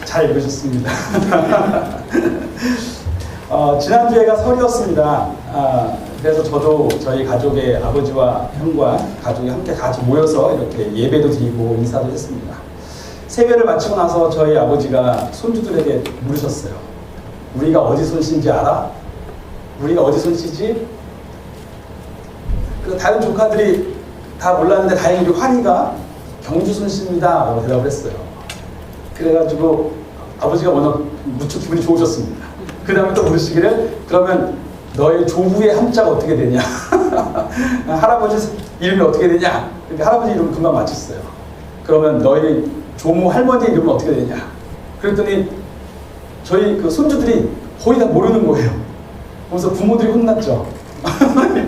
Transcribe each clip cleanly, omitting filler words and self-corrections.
잘 읽으셨습니다. 지난주에가 설이었습니다. 그래서 저도 저희 가족의 아버지와 형과 가족이 함께 같이 모여서 이렇게 예배도 드리고 인사도 했습니다. 세배를 마치고 나서 저희 아버지가 손주들에게 물으셨어요. 우리가 어디 손씨인지 알아? 우리가 어디 손씨지? 그 다른 조카들이 다 몰랐는데 다행히 우리 환희가 경주 손씨입니다 라고 대답을 했어요. 그래가지고 아버지가 워낙 무척 기분이 좋으셨습니다. 그 다음에 또 물으시기를 그러면 너의 조부의 한자가 어떻게 되냐? 할아버지 이름이 어떻게 되냐? 그러니까 할아버지 이름 금방 맞췄어요. 그러면 너희 조모 할머니 이름은 어떻게 되냐? 그랬더니 저희 그 손주들이 거의 다 모르는 거예요. 그래서 부모들이 혼났죠.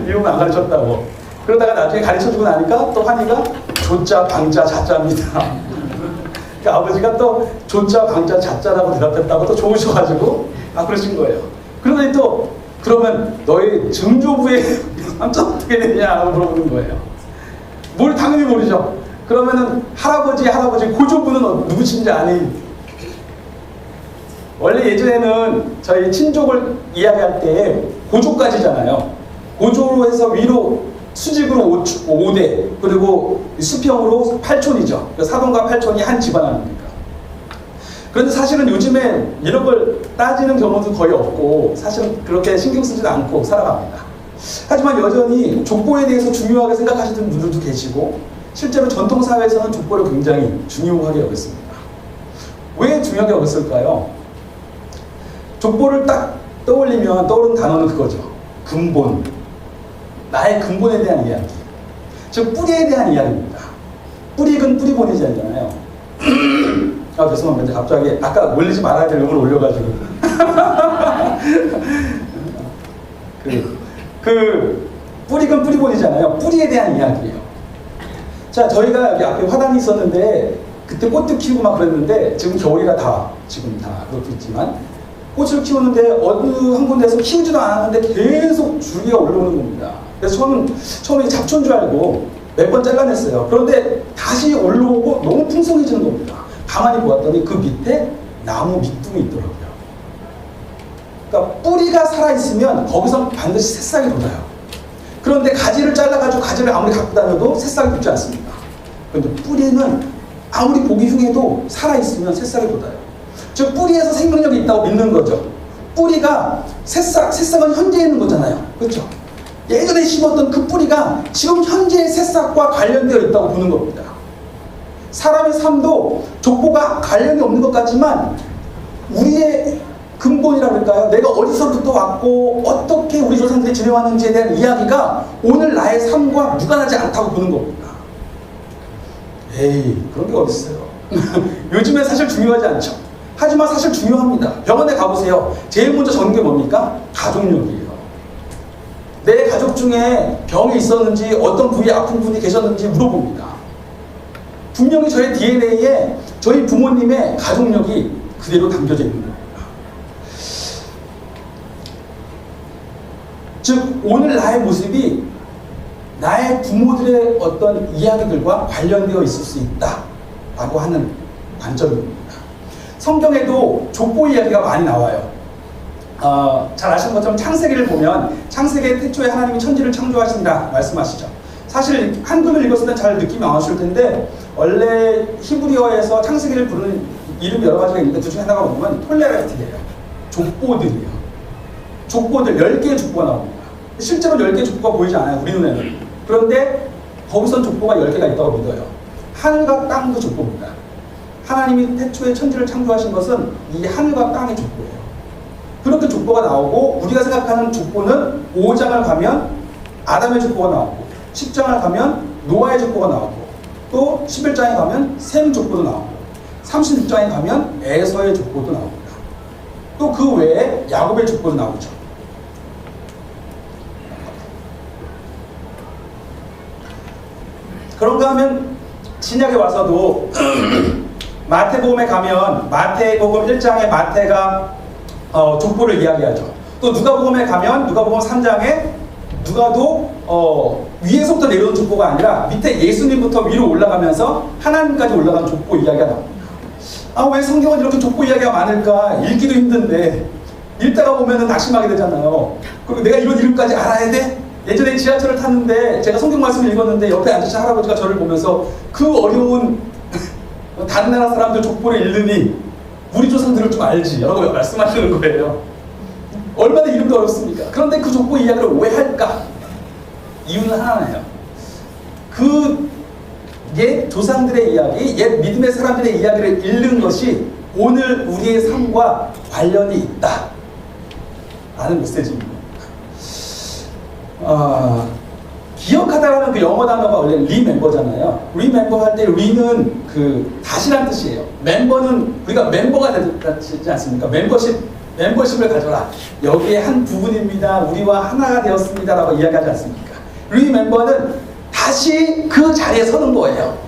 이름을 안 가르쳤다고. 그러다가 나중에 가르쳐주고 나니까 또 환희가 조자, 방자, 자자입니다. 그러니까 아버지가 또 조자, 방자, 자자라고 대답했다고 또 좋으셔가지고 그러신 거예요. 그러더니 또 그러면 너희 증조부의 한자 어떻게 되냐고 물어보는 거예요. 뭘 당연히 모르죠. 그러면은 할아버지 고조부는 누구신지 아니? 원래 예전에는 저희 친족을 이야기할 때 고조까지잖아요. 고조로 해서 위로 수직으로 5대 그리고 수평으로 8촌이죠. 사돈과 8촌이 한 집안 아닙니까? 그런데 사실은 요즘에 이런 걸 따지는 경우도 거의 없고 사실은 그렇게 신경 쓰지도 않고 살아갑니다. 하지만 여전히 족보에 대해서 중요하게 생각하시는 분들도 계시고 실제로 전통사회에서는 족보를 굉장히 중요하게 여겼습니다. 왜 중요하게 여겼을까요? 족보를 딱 떠올리면 떠오르는 단어는 그거죠. 근본. 나의 근본에 대한 이야기. 즉 뿌리에 대한 이야기입니다. 뿌리근 뿌리본이잖아요. 죄송합니다. 갑자기 아까 올리지 말아야 될 음을 올려가지고 그 뿌리근 뿌리본이잖아요. 뿌리에 대한 이야기예요. 자, 저희가 여기 앞에 화단이 있었는데 그때 꽃도 키우고 막 그랬는데 지금 겨울이라 지금 다 그렇고 있지만 꽃을 키우는데 어느 한 군데에서 키우지도 않았는데 계속 줄기가 올라오는 겁니다. 그래서 처음에 잡초인 줄 알고 몇 번 잘라냈어요. 그런데 다시 올라오고 너무 풍성해지는 겁니다. 가만히 보았더니 그 밑에 나무 밑둥이 있더라고요. 그러니까 뿌리가 살아있으면 거기서 반드시 새싹이 돋아요. 그런데 가지를 잘라가지고 가지를 아무리 갖고 다녀도 새싹이 돋지 않습니다. 그런데 뿌리는 아무리 보기 흉해도 살아있으면 새싹이 돋아요. 즉 뿌리에서 생명력이 있다고 믿는 거죠. 뿌리가 새싹은 현재에 있는 거잖아요. 그렇죠? 예전에 심었던 그 뿌리가 지금 현재의 새싹과 관련되어 있다고 보는 겁니다. 사람의 삶도 족보가 관련이 없는 것 같지만 우리의 근본이라고 할까요? 내가 어디서부터 왔고 어떻게 우리 조상들이 지내왔는지에 대한 이야기가 오늘 나의 삶과 무관하지 않다고 보는 겁니다. 에이, 그런 게 어딨어요. 요즘에 사실 중요하지 않죠. 하지만 사실 중요합니다. 병원에 가보세요. 제일 먼저 적는 게 뭡니까? 가족력이에요. 내 가족 중에 병이 있었는지 어떤 부위에 아픈 분이 계셨는지 물어봅니다. 분명히 저의 DNA에 저희 부모님의 가족력이 그대로 담겨져 있는 겁니다. 즉 오늘 나의 모습이 나의 부모들의 어떤 이야기들과 관련되어 있을 수 있다라고 하는 관점입니다. 성경에도 족보 이야기가 많이 나와요. 잘 아시는 것처럼 창세기를 보면 창세기 태초에 하나님이 천지를 창조하신다 말씀하시죠. 사실 한글을 읽었을 때 잘 느낌이 안 왔을 텐데 원래 히브리어에서 창세기를 부르는 이름이 여러 가지가 있는데 그 중에 하나가 뭐냐면 톨레라이트예요. 족보들이에요. 족보들 10개의 족보가 나옵니다. 실제로 10개의 족보가 보이지 않아요. 우리 눈에는. 그런데 거기선 족보가 10개가 있다고 믿어요. 하늘과 땅도 족보입니다. 하나님이 태초에 천지를 창조하신 것은 이 하늘과 땅의 족보예요. 그렇게 족보가 나오고 우리가 생각하는 족보는 5장을 가면 아담의 족보가 나오고 10장을 가면 노아의 족보가 나오고 또 11장에 가면 셈 족보도 나오고 36장에 가면 에서의 족보도 나옵니다. 또 그 외에 야곱의 족보도 나오죠. 그런가 하면 신약에 와서도 마태복음에 가면 마태복음 1장에 마태가 족보를 이야기하죠. 또 누가복음에 가면 누가복음 3장에 누가도 위에서부터 내려오는 족보가 아니라 밑에 예수님부터 위로 올라가면서 하나님까지 올라가는 족보 이야기가 나옵니다. 왜 성경은 이렇게 족보 이야기가 많을까? 읽기도 힘든데 읽다가 보면은 낙심하게 되잖아요. 그리고 내가 이런 이름까지 알아야 돼? 예전에 지하철을 탔는데 제가 성경 말씀을 읽었는데 옆에 앉으신 할아버지가 저를 보면서 그 어려운 다른 나라 사람들 족보를 읽느니 우리 조상들을 좀 알지 라고 말씀하시는 거예요. 얼마나 이름도 어렵습니까? 그런데 그 족보 이야기를 왜 할까? 이유는 하나예요. 그 옛 조상들의 이야기, 옛 믿음의 사람들의 이야기를 읽는 것이 오늘 우리의 삶과 관련이 있다 라는 메시지입니다. 기억하다라는 그 영어 단어가 원래 리멤버잖아요. 리멤버 할 때 리는 그 다시란 뜻이에요. 멤버는 우리가 멤버가 되지 않습니까? 멤버십을 가져라. 여기에 한 부분입니다. 우리와 하나가 되었습니다. 라고 이야기하지 않습니까? 리멤버는 다시 그 자리에 서는 거예요.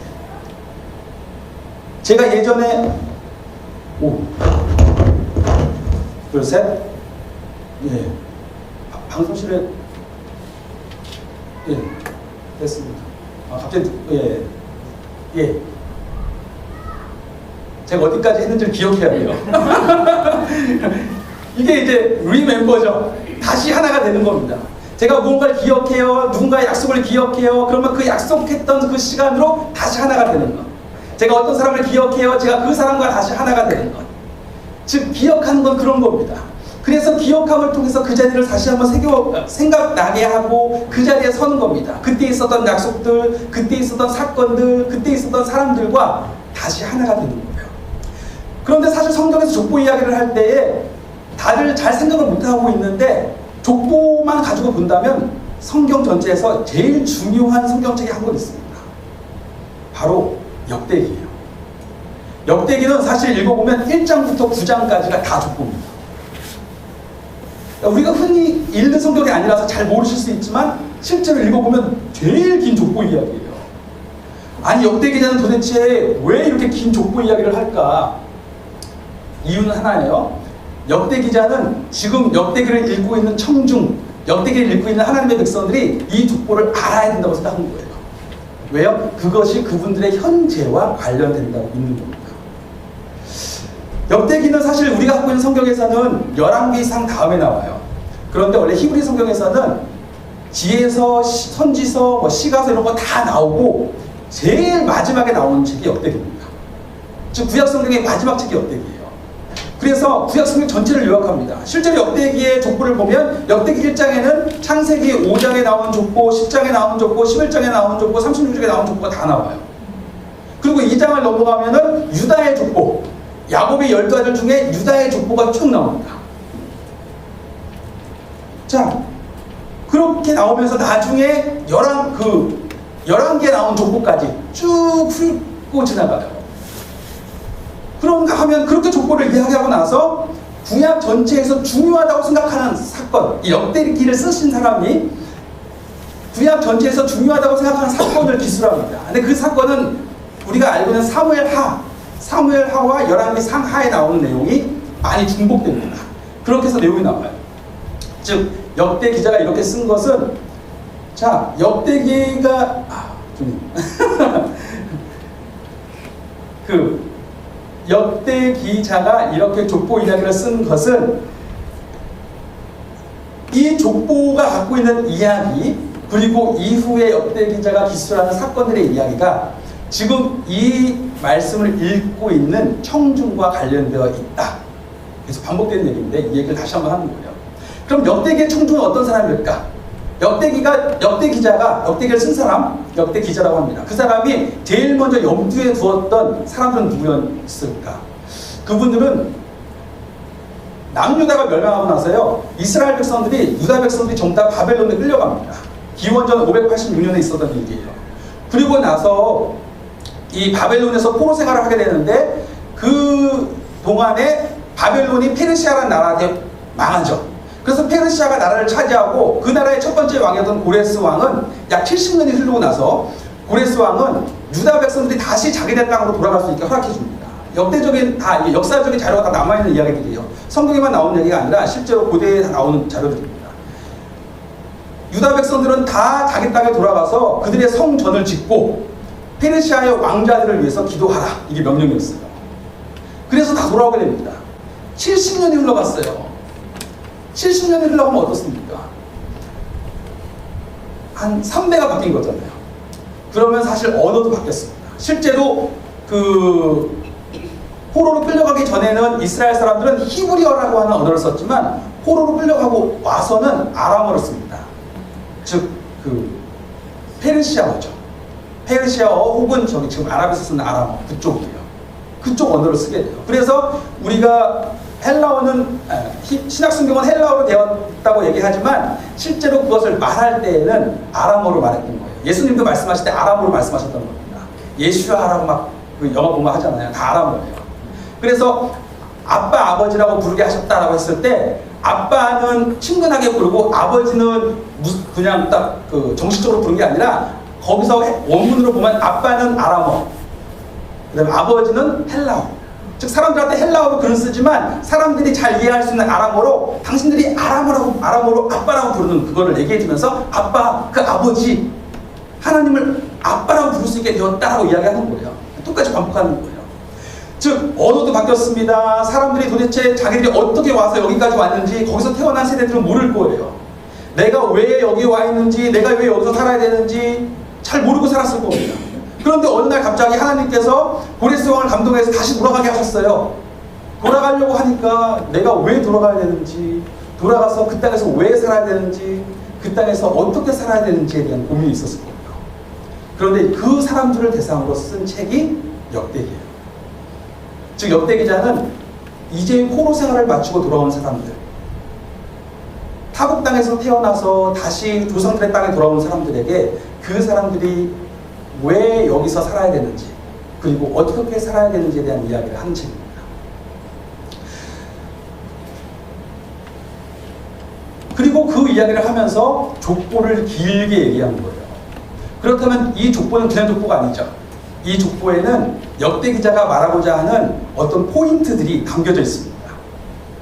제가 예전에 둘, 셋. 예. 방송실에 예. 됐습니다. 갑자기 예. 제가 어디까지 했는지를 기억해야 돼요. 이게 이제 리멤버죠. 다시 하나가 되는 겁니다. 제가 무언가를 기억해요. 누군가의 약속을 기억해요. 그러면 그 약속했던 그 시간으로 다시 하나가 되는 것. 제가 어떤 사람을 기억해요. 제가 그 사람과 다시 하나가 되는 것. 즉 기억하는 건 그런 겁니다. 그래서 기억함을 통해서 그 자리를 다시 한번 생각나게 하고 그 자리에 서는 겁니다. 그때 있었던 약속들, 그때 있었던 사건들, 그때 있었던 사람들과 다시 하나가 되는 거예요. 그런데 사실 성경에서 족보 이야기를 할 때에 다들 잘 생각을 못하고 있는데 족보만 가지고 본다면 성경 전체에서 제일 중요한 성경책이 한 권 있습니다. 바로 역대기예요. 역대기는 사실 읽어보면 1장부터 9장까지가 다 족보입니다. 우리가 흔히 읽는 성경이 아니라서 잘 모르실 수 있지만 실제로 읽어보면 제일 긴 족보 이야기예요. 아니 역대기자는 도대체 왜 이렇게 긴 족보 이야기를 할까? 이유는 하나예요. 역대기자는 지금 역대기를 읽고 있는 청중, 역대기를 읽고 있는 하나님의 백성들이 이 족보를 알아야 된다고 생각한 거예요. 왜요? 그것이 그분들의 현재와 관련된다고 믿는 겁니다. 역대기는 사실 우리가 갖고 있는 성경에서는 11개 이상 다음에 나와요. 그런데 원래 히브리 성경에서는 지혜서, 선지서, 시가서 이런 거 다 나오고 제일 마지막에 나오는 책이 역대기입니다. 즉 구약 성경의 마지막 책이 역대기예요. 그래서 구약 성경 전체를 요약합니다. 실제로 역대기의 족보를 보면 역대기 1장에는 창세기 5장에 나오는 족보, 10장에 나오는 족보, 11장에 나오는 족보, 36장에 나오는 족보가 다 나와요. 그리고 2장을 넘어가면은 유다의 족보, 야곱의 12아들 중에 유다의 족보가 쭉 나옵니다. 자, 그렇게 나오면서 나중에 11개 나온 족보까지 쭉 훑고 지나가요. 그런가 하면 그렇게 족보를 이야기하고 나서 구약 전체에서 중요하다고 생각하는 사건, 이 역대기를 쓰신 사람이 구약 전체에서 중요하다고 생각하는 사건을 기술합니다. 근데 그 사건은 우리가 알고 있는 사무엘하와 11개 상하에 나오는 내용이 많이 중복됩니다. 그렇게 해서 내용이 나와요. 즉 역대 기자가 이렇게 쓴 것은 자 역대기가 그 역대 기자가 이렇게 족보 이야기를 쓴 것은 이 족보가 갖고 있는 이야기 그리고 이후에 역대 기자가 기술하는 사건들의 이야기가 지금 이 말씀을 읽고 있는 청중과 관련되어 있다. 그래서 반복되는 얘기인데 이 얘기를 다시 한번 하는 거예요. 그럼 역대기의 청중은 어떤 사람일까? 역대기자가 역대기를 쓴 사람, 역대기자라고 합니다. 그 사람이 제일 먼저 염두에 두었던 사람들은 누구였을까? 그분들은 남유다가 멸망하고 나서요, 이스라엘 백성들이, 유다 백성들이 전부 다 바벨론에 끌려갑니다. 기원전 586년에 있었던 일이에요. 그리고 나서 이 바벨론에서 포로 생활을 하게 되는데 그 동안에 바벨론이 페르시아라는 나라한테 망하죠. 그래서 페르시아가 나라를 차지하고 그 나라의 첫 번째 왕이었던 고레스 왕은 약 70년이 흐르고 나서 고레스 왕은 유다 백성들이 다시 자기네 땅으로 돌아갈 수 있게 허락해 줍니다. 역대적인 다 역사적인 자료가 다 남아있는 이야기들이에요. 성경에만 나오는 얘기가 아니라 실제로 고대에 다 나오는 자료들입니다. 유다 백성들은 다 자기 땅에 돌아가서 그들의 성전을 짓고 페르시아의 왕자들을 위해서 기도하라. 이게 명령이었어요. 그래서 다 돌아오게 됩니다. 70년이 흘러갔어요. 70년이 흘러가면 어떻습니까? 한 3배가 바뀐 거잖아요. 그러면 사실 언어도 바뀌었습니다. 실제로 그 포로로 끌려가기 전에는 이스라엘 사람들은 히브리어라고 하는 언어를 썼지만 포로로 끌려가고 와서는 아람어를 씁니다. 즉 그 페르시아어죠. 페르시아어 혹은 저기 지금 아랍에서 쓰는 아람어 그쪽이에요. 그쪽 언어를 쓰게 돼요. 그래서 우리가 헬라어는 신약성경은 헬라어로 되었다고 얘기하지만 실제로 그것을 말할 때에는 아람어로 말했던 거예요. 예수님도 말씀하실 때 아람어로 말씀하셨던 겁니다. 예슈아라고 막 영어 보면 하잖아요. 다 아람어예요. 그래서 아빠 아버지라고 부르게 하셨다라고 했을 때 아빠는 친근하게 부르고 아버지는 그냥 딱 그 정식적으로 부른 게 아니라 거기서 원문으로 보면 아빠는 아람어, 그다음에 아버지는 헬라어. 즉 사람들한테 헬라어로 글을 쓰지만 사람들이 잘 이해할 수 있는 아람어로 당신들이 아람어로 아빠라고 부르는 그거를 얘기해 주면서 아빠, 그 아버지 하나님을 아빠라고 부를 수 있게 되었다라고 이야기하는 거예요. 똑같이 반복하는 거예요. 즉 언어도 바뀌었습니다. 사람들이 도대체 자기들이 어떻게 와서 여기까지 왔는지 거기서 태어난 세대들은 모를 거예요. 내가 왜 여기 와 있는지, 내가 왜 여기서 살아야 되는지 잘 모르고 살았을 겁니다. 그런데 어느 날 갑자기 하나님께서 고레스 왕을 감동해서 다시 돌아가게 하셨어요. 돌아가려고 하니까 내가 왜 돌아가야 되는지, 돌아가서 그 땅에서 왜 살아야 되는지, 그 땅에서 어떻게 살아야 되는지에 대한 고민이 있었을 거예요. 그런데 그 사람들을 대상으로 쓴 책이 역대기예요. 즉 역대기자는 이제 포로 생활을 마치고 돌아온 사람들, 타국 땅에서 태어나서 다시 조상들의 땅에 돌아온 사람들에게 그 사람들이 왜 여기서 살아야 되는지, 그리고 어떻게 살아야 되는지에 대한 이야기를 하는 책입니다. 그리고 그 이야기를 하면서 족보를 길게 얘기하는 거예요. 그렇다면 이 족보는 그냥 족보가 아니죠. 이 족보에는 역대 기자가 말하고자 하는 어떤 포인트들이 담겨져 있습니다.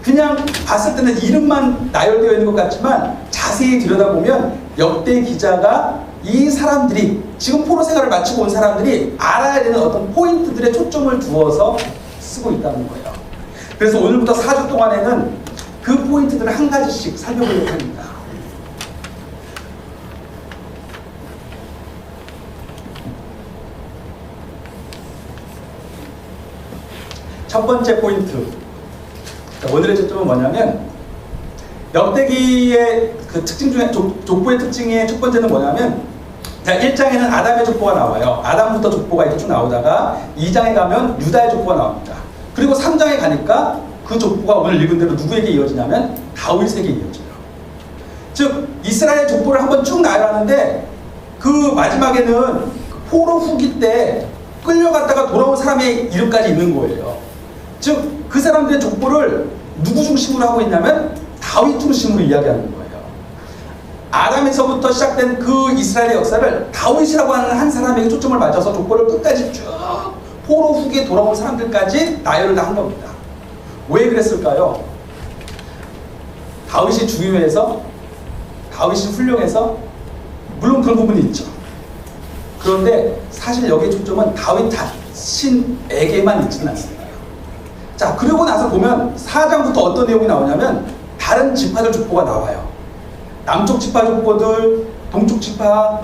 그냥 봤을 때는 이름만 나열되어 있는 것 같지만 자세히 들여다보면 역대 기자가 이 사람들이 지금 포로 생활을 마치고 온 사람들이 알아야 되는 어떤 포인트들에 초점을 두어서 쓰고 있다는 거예요. 그래서 오늘부터 4주 동안에는 그 포인트들을 한 가지씩 살펴보려고 합니다. 첫 번째 포인트. 오늘의 초점은 뭐냐면 역대기의 그 특징 중에 족보의 특징의 첫 번째는 뭐냐면 1장에는 아담의 족보가 나와요. 아담부터 족보가 이렇게 쭉 나오다가 2장에 가면 유다의 족보가 나옵니다. 그리고 3장에 가니까 그 족보가 오늘 읽은 대로 누구에게 이어지냐면 다윗에게 이어져요. 즉 이스라엘 족보를 한번 쭉 나열하는데 그 마지막에는 포로 후기 때 끌려갔다가 돌아온 사람의 이름까지 있는 거예요. 즉 그 사람들의 족보를 누구 중심으로 하고 있냐면 다윗 중심으로 이야기하는 거예요. 아담에서부터 시작된 그 이스라엘의 역사를 다윗이라고 하는 한 사람에게 초점을 맞춰서 족보를 끝까지 쭉 포로 후기에 돌아온 사람들까지 나열을 한 겁니다. 왜 그랬을까요? 다윗이 중요해서? 다윗이 훌륭해서? 물론 그런 부분이 있죠. 그런데 사실 여기의 초점은 다윗 자신에게만 있지는 않습니다. 자, 그리고 나서 보면 4장부터 어떤 내용이 나오냐면 다른 지파들 족보가 나와요. 남쪽 지파 족보들, 동쪽 지파,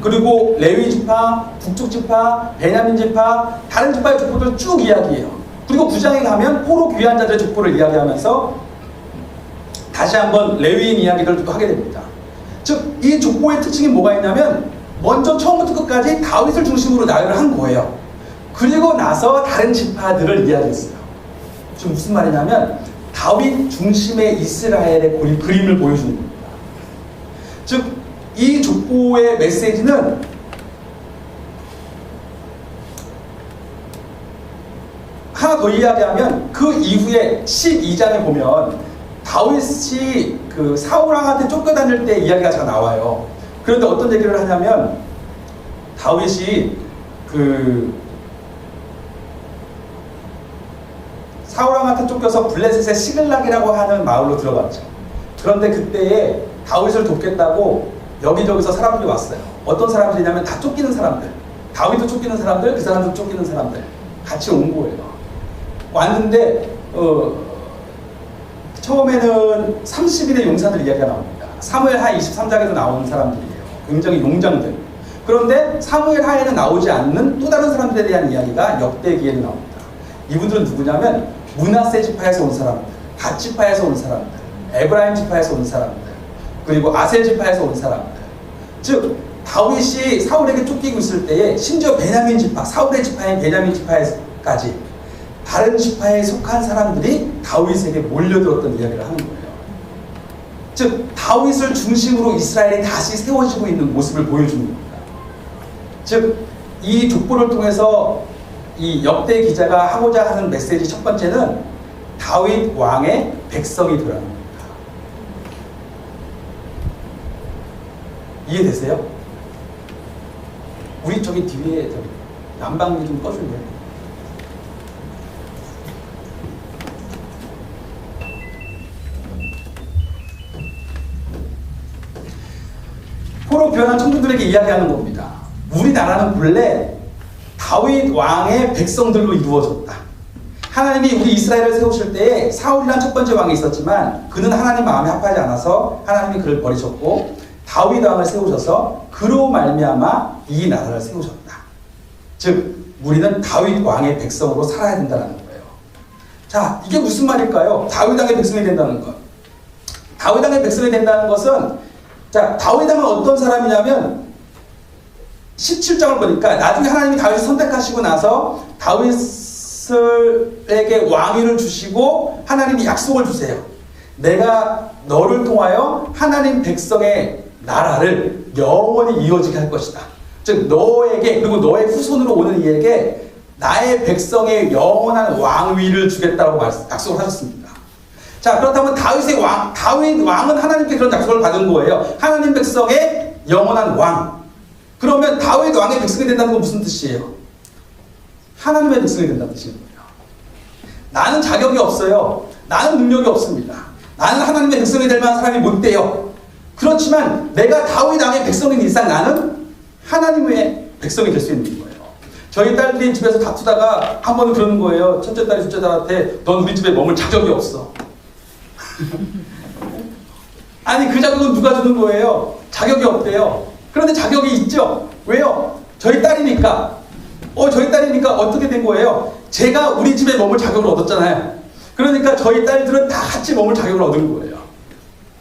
그리고 레위 지파, 북쪽 지파, 베냐민 지파, 다른 지파의 족보들 쭉 이야기해요. 그리고 9장에 가면 포로 귀환 자들의 족보를 이야기하면서 다시 한번 레위인 이야기를 또 하게 됩니다. 즉, 이 족보의 특징이 뭐가 있냐면 먼저 처음부터 끝까지 다윗을 중심으로 나열을 한 거예요. 그리고 나서 다른 지파들을 이야기했어요. 지금 무슨 말이냐면 다윗 중심의 이스라엘의 그림을 보여주는 겁니다. 즉, 이 족보의 메시지는 하나 더 이야기하면 그 이후에 12장에 보면 다윗이 그 사울왕한테 쫓겨다닐 때 이야기가 잘 나와요. 그런데 어떤 얘기를 하냐면 다윗이 그 사울왕한테 쫓겨서 블레셋의 시글락이라고 하는 마을로 들어갔죠. 그런데 그때에 다윗을 돕겠다고 여기저기서 사람들이 왔어요. 어떤 사람들이냐면 다 쫓기는 사람들, 다윗도 쫓기는 사람들, 그 사람도 쫓기는 사람들 같이 온 거예요. 왔는데 처음에는 30인의 용사들 이야기가 나옵니다. 사무엘하 23장에도 나오는 사람들이에요. 굉장히 용장들. 그런데 사무엘하에는 나오지 않는 또 다른 사람들에 대한 이야기가 역대기에는 나옵니다. 이분들은 누구냐면 므낫세 지파에서 온 사람들, 갓 지파에서 온 사람들, 에브라임 지파에서 온 사람들, 그리고 아셀 지파에서 온 사람들. 즉 다윗이 사울에게 쫓기고 있을 때에 심지어 베냐민 지파, 사울의 지파인 베냐민 지파에까지 다른 지파에 속한 사람들이 다윗에게 몰려들었던 이야기를 하는 거예요. 즉 다윗을 중심으로 이스라엘이 다시 세워지고 있는 모습을 보여주는 겁니다. 즉 이 족보를 통해서 이 역대 기자가 하고자 하는 메시지 첫 번째는 다윗 왕의 백성이 되라는 겁니다. 이해되세요? 우리 저기 뒤에 난방기 좀 꺼줄래요? 포로 변한 청중들에게 이야기하는 겁니다. 우리나라는 본래 다윗 왕의 백성들로 이루어졌다. 하나님이 우리 이스라엘을 세우실 때에 사울이란 첫 번째 왕이 있었지만 그는 하나님 마음에 합하지 않아서 하나님이 그를 버리셨고 다윗 왕을 세우셔서 그로 말미암아 이 나라를 세우셨다. 즉 우리는 다윗 왕의 백성으로 살아야 된다는 거예요. 자, 이게 무슨 말일까요? 다윗 왕의 백성이 된다는 것. 다윗 왕의 백성이 된다는 것은 자, 다윗 왕은 어떤 사람이냐면 17장을 보니까 나중에 하나님이 다윗을 선택하시고 나서 다윗에게 왕위를 주시고 하나님이 약속을 주세요. 내가 너를 통하여 하나님 백성의 나라를 영원히 이어지게 할 것이다. 즉 너에게 그리고 너의 후손으로 오는 이에게 나의 백성의 영원한 왕위를 주겠다고 약속을 하셨습니다. 자, 그렇다면 다윗 왕은 하나님께 그런 약속을 받은 거예요. 하나님 백성의 영원한 왕. 그러면 다윗 왕의 백성이 된다는 건 무슨 뜻이에요? 하나님의 백성이 된다는 뜻인 거예요. 나는 자격이 없어요. 나는 능력이 없습니다. 나는 하나님의 백성이 될 만한 사람이 못 돼요. 그렇지만 내가 다윗 왕의 백성인 이상 나는 하나님의 백성이 될 수 있는 거예요. 저희 딸들이 집에서 다투다가 한 번은 그러는 거예요. 첫째 딸이 둘째 딸한테 넌 우리 집에 머물 자격이 없어. 아니 그 자격은 누가 주는 거예요? 자격이 없대요. 그런데 자격이 있죠. 왜요? 저희 딸이니까. 저희 딸이니까 어떻게 된 거예요? 제가 우리 집에 머물 자격을 얻었잖아요. 그러니까 저희 딸들은 다 같이 머물 자격을 얻은 거예요.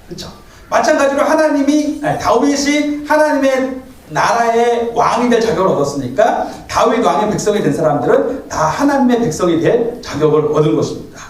그렇죠? 마찬가지로 다윗이 하나님의 나라의 왕이 될 자격을 얻었으니까 다윗 왕의 백성이 된 사람들은 다 하나님의 백성이 될 자격을 얻은 것입니다.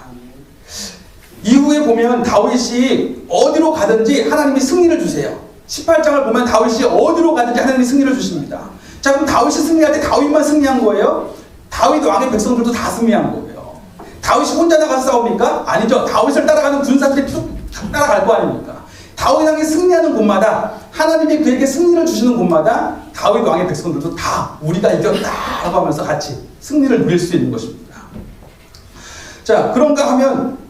이후에 보면 다윗이 어디로 가든지 하나님이 승리를 주세요. 18장을 보면 다윗이 어디로 가든지 하나님이 승리를 주십니다. 자, 그럼 다윗이 승리할 때 다윗만 승리한 거예요? 다윗 왕의 백성들도 다 승리한 거예요. 다윗이 혼자 나가서 싸웁니까? 아니죠. 다윗을 따라가는 군사들이 쭉 따라갈 거 아닙니까? 다윗 왕이 승리하는 곳마다 하나님이 그에게 승리를 주시는 곳마다 다윗 왕의 백성들도 다 우리가 이겼다라고 하면서 같이 승리를 누릴 수 있는 것입니다. 자, 그런가 하면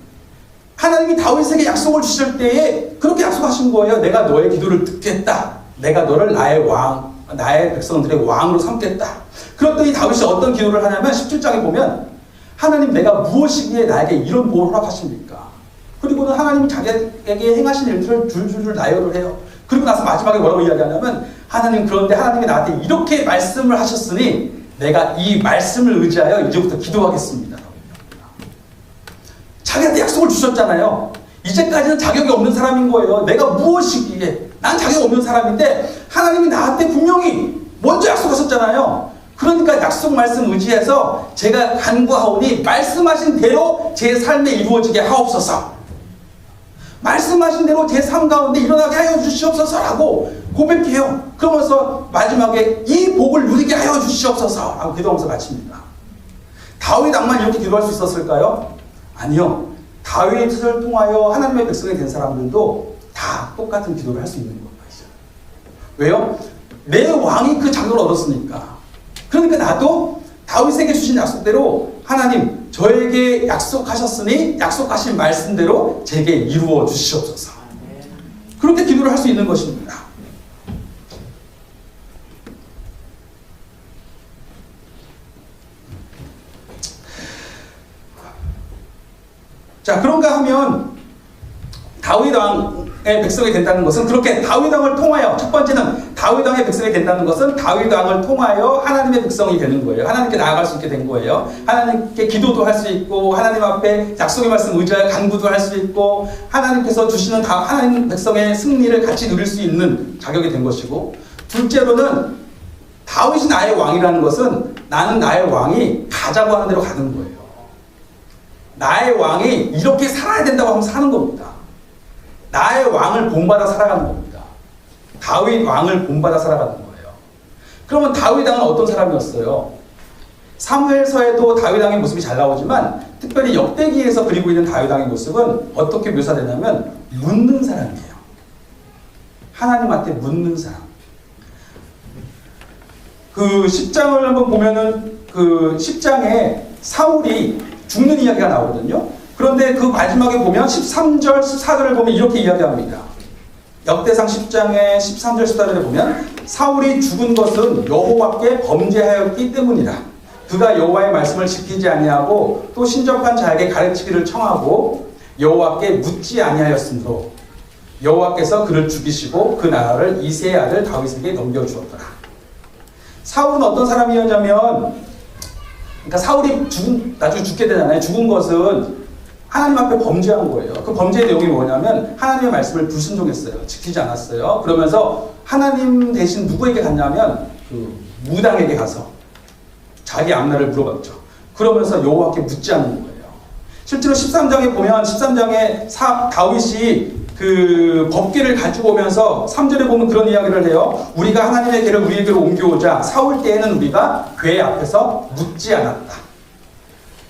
하나님이 다윗에게 약속을 주실 때에 그렇게 약속하신 거예요. 내가 너의 기도를 듣겠다. 내가 너를 나의 백성들의 왕으로 삼겠다. 그랬더니 다윗이 어떤 기도를 하냐면 17장에 보면 하나님 내가 무엇이기에 나에게 이런 복을 허락하십니까? 그리고는 하나님이 자기에게 행하신 일들을 줄줄줄 나열을 해요. 그리고 나서 마지막에 뭐라고 이야기하냐면 하나님 그런데 하나님이 나한테 이렇게 말씀을 하셨으니 내가 이 말씀을 의지하여 이제부터 기도하겠습니다. 자기한테 약속을 주셨잖아요. 이제까지는 자격이 없는 사람인 거예요. 내가 무엇이기에 난 자격이 없는 사람인데 하나님이 나한테 분명히 먼저 약속하셨잖아요. 그러니까 약속 말씀 의지해서 제가 간구하오니 말씀하신 대로 제 삶에 이루어지게 하옵소서. 말씀하신 대로 제 삶 가운데 일어나게 하여 주시옵소서라고 고백해요. 그러면서 마지막에 이 복을 누리게 하여 주시옵소서 라고 기도하면서 마칩니다. 다윗 왕만 이렇게 기도할 수 있었을까요? 아니요. 다윗을 통하여 하나님의 백성이 된 사람들도 다 똑같은 기도를 할 수 있는 것이죠. 왜요? 내 왕이 그 자격을 얻었으니까. 그러니까 나도 다윗에게 주신 약속대로 하나님 저에게 약속하셨으니 약속하신 말씀대로 제게 이루어 주시옵소서. 그렇게 기도를 할 수 있는 것입니다. 자, 그런가 하면 다윗 왕의 백성이 된다는 것은 그렇게 다윗 왕을 통하여, 첫 번째는 다윗 왕의 백성이 된다는 것은 다윗 왕을 통하여 하나님의 백성이 되는 거예요. 하나님께 나아갈 수 있게 된 거예요. 하나님께 기도도 할 수 있고, 하나님 앞에 약속의 말씀 의지하여 간구도 할 수 있고, 하나님께서 주시는 하나님 백성의 승리를 같이 누릴 수 있는 자격이 된 것이고, 둘째로는 다윗이 나의 왕이라는 것은 나는 나의 왕이 가자고 하는 대로 가는 거예요. 나의 왕이 이렇게 살아야 된다고 하면 사는 겁니다. 나의 왕을 본받아 살아가는 겁니다. 다윗 왕을 본받아 살아가는 거예요. 그러면 다윗 왕은 어떤 사람이었어요? 사무엘서에도 다윗 왕의 모습이 잘 나오지만 특별히 역대기에서 그리고 있는 다윗 왕의 모습은 어떻게 묘사되냐면 묻는 사람이에요. 하나님한테 묻는 사람. 그 10장을 한번 보면은 그 10장에 사울이 죽는 이야기가 나오거든요. 그런데 그 마지막에 보면 13절, 14절을 보면 이렇게 이야기합니다. 역대상 10장의 13절, 14절에 보면 사울이 죽은 것은 여호와께 범죄하였기 때문이라. 그가 여호와의 말씀을 지키지 아니하고 또 신접한 자에게 가르치기를 청하고 여호와께 묻지 아니하였으므로 여호와께서 그를 죽이시고 그 나라를 이새의 아들 다윗에게 넘겨주었더라. 사울은 어떤 사람이었냐면, 그러니까 사울이 나중에 죽게 되잖아요. 죽은 것은 하나님 앞에 범죄한 거예요. 그 범죄의 내용이 뭐냐면 하나님의 말씀을 불순종했어요. 지키지 않았어요. 그러면서 하나님 대신 누구에게 갔냐면 그 무당에게 가서 자기 앞날을 물어봤죠. 그러면서 여호와께 묻지 않는 거예요. 실제로 13장에 보면 13장에 다윗이 그 법궤를 가지고 오면서 3절에 보면 그런 이야기를 해요. 우리가 하나님의 궤를 우리에게로 옮겨오자 사울 때에는 우리가 궤 앞에서 묻지 않았다.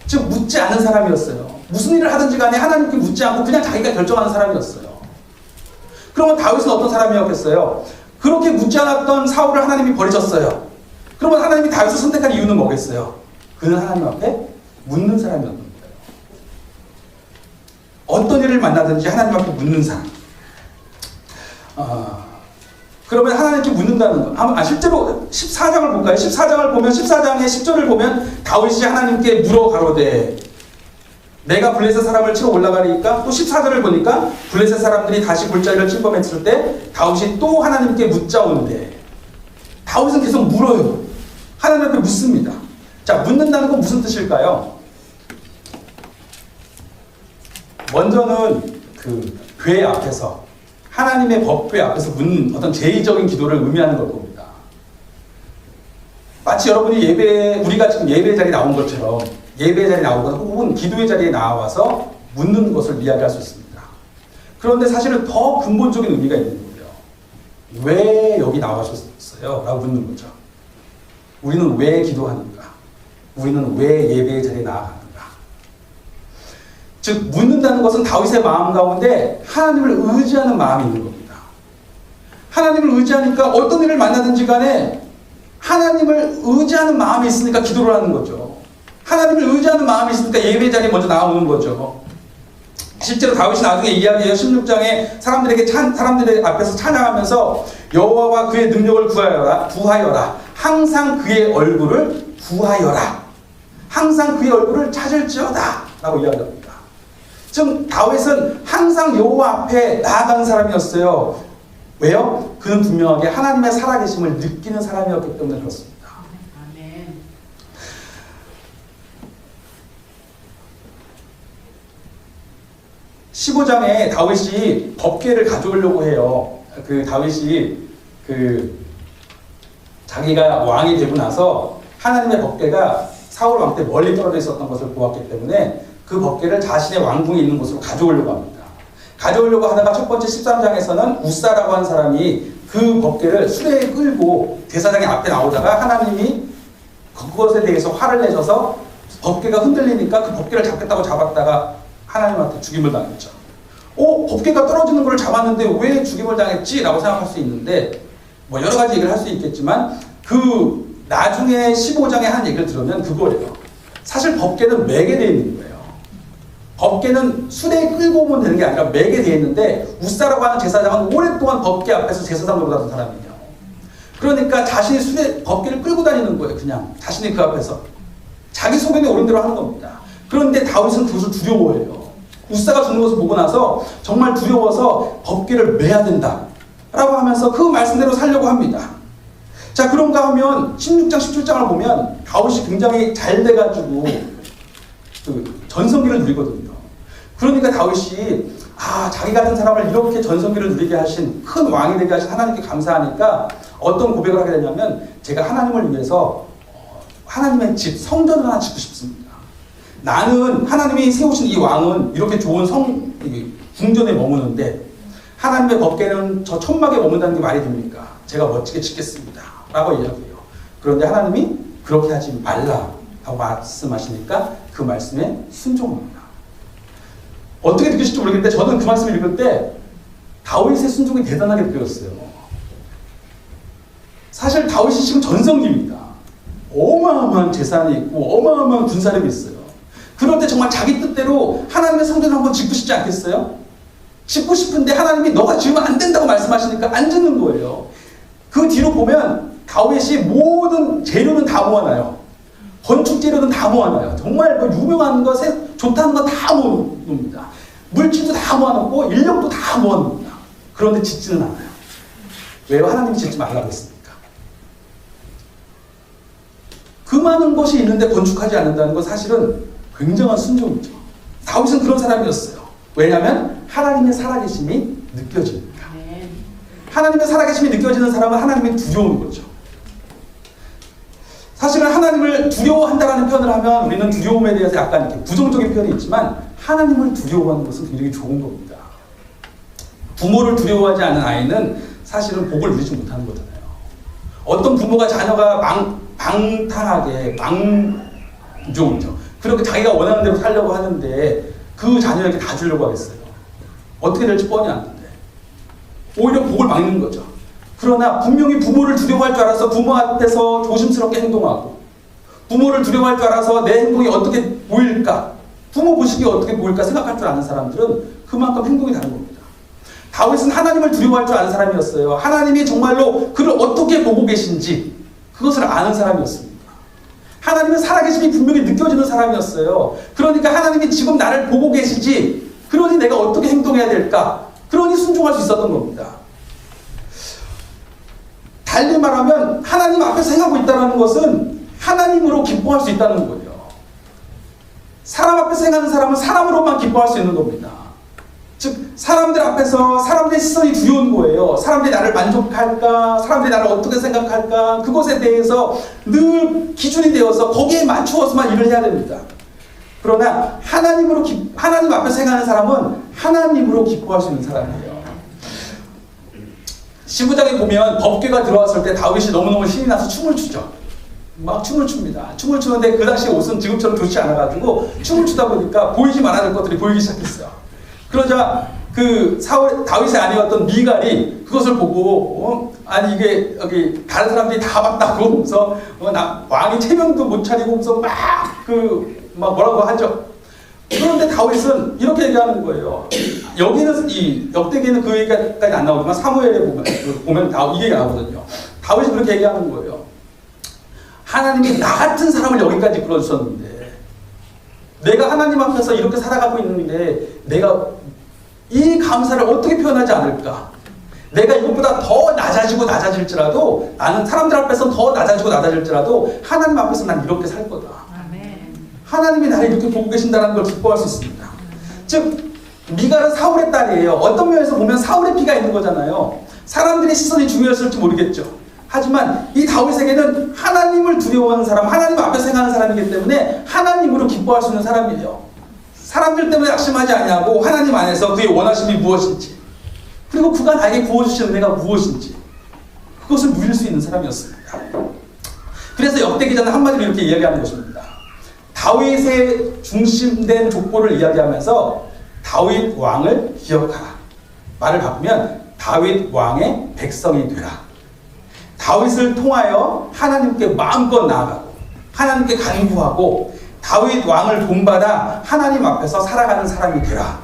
즉 묻지 않은 사람이었어요. 무슨 일을 하든지 간에 하나님께 묻지 않고 그냥 자기가 결정하는 사람이었어요. 그러면 다윗은 어떤 사람이었겠어요? 그렇게 묻지 않았던 사울을 하나님이 버리셨어요. 그러면 하나님이 다윗을 선택한 이유는 뭐겠어요? 그는 하나님 앞에 묻는 사람이었던 거예요. 어떤 일을 만나든지 하나님 앞에 묻는 사람. 그러면 하나님께 묻는다는 거. 실제로 14장을 볼까요? 14장을 보면 14장의 10절을 보면 다윗이 하나님께 물어 가로되 내가 블레셋 사람을 치러 올라가니까, 또 14절을 보니까 블레셋 사람들이 다시 골짜기를 침범했을 때 다윗이 또 하나님께 묻자오는데, 다윗은 계속 물어요. 하나님 앞에 묻습니다. 자, 묻는다는 건 무슨 뜻일까요? 먼저는 그 궤 앞에서, 하나님의 법궤 앞에서 묻는 어떤 제의적인 기도를 의미하는 걸 겁니다. 마치 여러분이 우리가 지금 예배 자리에 나온 것처럼 예배 자리에 나오거나 혹은 기도의 자리에 나와서 묻는 것을 이야기할 수 있습니다. 그런데 사실은 더 근본적인 의미가 있는 거예요. 왜 여기 나와셨어요? 라고 묻는 거죠. 우리는 왜 기도하는가? 우리는 왜 예배의 자리에 나아가는가? 즉 묻는다는 것은 다윗의 마음 가운데 하나님을 의지하는 마음이 있는 겁니다. 하나님을 의지하니까 어떤 일을 만나든지 간에 하나님을 의지하는 마음이 있으니까 기도를 하는 거죠. 하나님을 의지하는 마음이 있으니까 예배 자리에 먼저 나오는 거죠. 실제로 다윗이 나중에 이야기해요. 16장에 사람들의 앞에서 찬양하면서 여호와와 그의 능력을 구하여라. 항상 그의 얼굴을 구하여라. 항상 그의 얼굴을 찾을지어다. 라고 이야기합니다. 즉 다윗은 항상 여호와 앞에 나아가는 사람이었어요. 왜요? 그는 분명하게 하나님의 살아계심을 느끼는 사람이었기 때문에 그렇습니다. 아멘. 15장에 다윗이 법궤를 가져오려고 해요. 다윗이 자기가 왕이 되고 나서 하나님의 법궤가 사울 왕 때 멀리 떨어져 있었던 것을 보았기 때문에 그 법궤를 자신의 왕궁에 있는 곳으로 가져오려고 합니다. 가져오려고 하다가 첫 번째 13장에서는 우사라고 하는 사람이 그 법궤를 수레에 끌고 제사장의 앞에 나오다가 하나님이 그것에 대해서 화를 내셔서 법궤가 흔들리니까 그 법궤를 잡겠다고 잡았다가 하나님한테 죽임을 당했죠. 법궤가 떨어지는 걸 잡았는데 왜 죽임을 당했지? 라고 생각할 수 있는데 여러 가지 얘기를 할 수 있겠지만 나중에 15장에 한 얘기를 들으면 그거예요. 사실 법궤는 매게 되어 있는 거예요. 법궤는 수레에 끌고 오면 되는 게 아니라 매게 되어 있는데 우사라고 하는 제사장은 오랫동안 법궤 앞에서 제사장 노릇하던 사람이에요. 그러니까 자신이 수레 법궤를 끌고 다니는 거예요. 그냥 자신이 그 앞에서 자기 소견에 오른 대로 하는 겁니다. 그런데 다윗은 그것을 두려워해요. 우사가 죽는 것을 보고 나서 정말 두려워서 법궤를 매야 된다 라고 하면서 그 말씀대로 살려고 합니다. 자, 그런가 하면 16장 17장을 보면 다윗이 굉장히 잘 돼가지고 그 전성기를 누리거든요. 그러니까 다윗이 자기 같은 사람을 이렇게 전성기를 누리게 하신, 큰 왕이 되게 하신 하나님께 감사하니까 어떤 고백을 하게 되냐면, 제가 하나님을 위해서 하나님의 집, 성전을 하나 짓고 싶습니다. 나는 하나님이 세우신 이 왕은 이렇게 좋은 궁전에 머무는데 하나님의 법궤는 저 천막에 머문다는 게 말이 됩니까? 제가 멋지게 짓겠습니다 라고 이야기해요. 그런데 하나님이 그렇게 하지 말라고 말씀하시니까 그 말씀에 순종합니다. 어떻게 느끼실지 모르겠는데 저는 그 말씀을 읽을 때 다윗의 순종이 대단하게 느껴졌어요. 사실 다윗이 지금 전성기입니다. 어마어마한 재산이 있고 어마어마한 군사력이 있어요. 그럴 때 정말 자기 뜻대로 하나님의 성전을 한번 짓고 싶지 않겠어요? 짓고 싶은데 하나님이 너가 지으면 안 된다고 말씀하시니까 안 짓는 거예요. 그 뒤로 보면 다윗이 모든 재료는 다 모아놔요. 건축 재료는 다 모아놔요. 정말 그 유명한 거, 좋다는 거 다 모읍니다. 물질도 다 모아놓고 인력도 다 모아놓습니다. 그런데 짓지는 않아요. 왜요? 하나님이 짓지 말라고 했습니까? 그 많은 것이 있는데 건축하지 않는다는 건 사실은 굉장한 순종이죠. 다윗은 그런 사람이었어요. 왜냐하면 하나님의 살아계심이 느껴지니까. 하나님의 살아계심이 느껴지는 사람은 하나님이 두려운 거죠. 사실은 하나님을 두려워한다라는 표현을 하면 우리는 두려움에 대해서 약간 이렇게 부정적인 표현이 있지만 하나님을 두려워하는 것은 굉장히 좋은 겁니다. 부모를 두려워하지 않은 아이는 사실은 복을 누리지 못하는 거잖아요. 어떤 부모가 자녀가 방탕하게 망종이죠. 그렇게 자기가 원하는 대로 살려고 하는데 그 자녀에게 다 주려고 하겠어요. 어떻게 될지 뻔히 아는데 오히려 복을 막는 거죠. 그러나 분명히 부모를 두려워할 줄 알아서 부모 앞에서 조심스럽게 행동하고, 부모를 두려워할 줄 알아서 내 행동이 어떻게 보일까, 부모 보시기에 어떻게 보일까 생각할 줄 아는 사람들은 그만큼 행동이 다른 겁니다. 다윗은 하나님을 두려워할 줄 아는 사람이었어요. 하나님이 정말로 그를 어떻게 보고 계신지 그것을 아는 사람이었습니다. 하나님의 살아계심이 분명히 느껴지는 사람이었어요. 그러니까 하나님이 지금 나를 보고 계시지, 그러니 내가 어떻게 행동해야 될까, 그러니 순종할 수 있었던 겁니다. 달리 말하면 하나님 앞에서 행하고 있다는 것은 하나님으로 기뻐할 수 있다는 거예요. 사람 앞에서 행하는 사람은 사람으로만 기뻐할 수 있는 겁니다. 즉 사람들 앞에서 사람들의 시선이 두려운 거예요. 사람들이 나를 만족할까, 사람들이 나를 어떻게 생각할까, 그것에 대해서 늘 기준이 되어서 거기에 맞추어서만 일을 해야 됩니다. 그러나 하나님 앞에서 행하는 사람은 하나님으로 기뻐할 수 있는 사람이에요. 19장에 보면 법궤가 들어왔을 때 다윗이 너무너무 신이 나서 춤을 추죠. 막 춤을 춥니다. 춤을 추는데 그 당시 옷은 지금처럼 좋지 않아가지고 춤을 추다 보니까 보이지 말아야 될 것들이 보이기 시작했어요. 그러자 그 다윗의 아내였던 미갈이 그것을 보고 아니 이게 여기 다른 사람들이 다 봤다고 그래서 왕이 체면도 못 차리고 그래서 막 뭐라고 하죠. 그런데 다윗은 이렇게 얘기하는 거예요. 여기는 이 역대기에는 그 얘기까지 안 나오지만 사무엘에 보면 이게 나오거든요. 다윗이 그렇게 얘기하는 거예요. 하나님이 나 같은 사람을 여기까지 불러주셨는데 내가 하나님 앞에서 이렇게 살아가고 있는데 내가 이 감사를 어떻게 표현하지 않을까? 내가 이것보다 더 낮아질지라도 나는 사람들 앞에서 더 낮아질지라도 하나님 앞에서 난 이렇게 살 거다. 아멘. 하나님이 나를 이렇게 보고 계신다는 걸 기뻐할 수 있습니다. 즉 미갈은 사울의 딸이에요. 어떤 면에서 보면 사울의 피가 있는 거잖아요. 사람들의 시선이 중요했을지 모르겠죠. 하지만 이 다윗에게는 하나님을 두려워하는 사람, 하나님 앞에서 행하는 사람이기 때문에 하나님으로 기뻐할 수 있는 사람이에요. 사람들 때문에 낙심하지 아니하고 하나님 안에서 그의 원하심이 무엇인지, 그리고 그가 나에게 구워주시는 내가 무엇인지 그것을 누릴 수 있는 사람이었습니다. 그래서 역대기자는 한마디로 이렇게 이야기하는 것입니다. 다윗의 중심된 족보를 이야기하면서 다윗 왕을 기억하라. 말을 바꾸면 다윗 왕의 백성이 되라. 다윗을 통하여 하나님께 마음껏 나아가고 하나님께 간구하고 다윗 왕을 본받아 하나님 앞에서 살아가는 사람이 되라.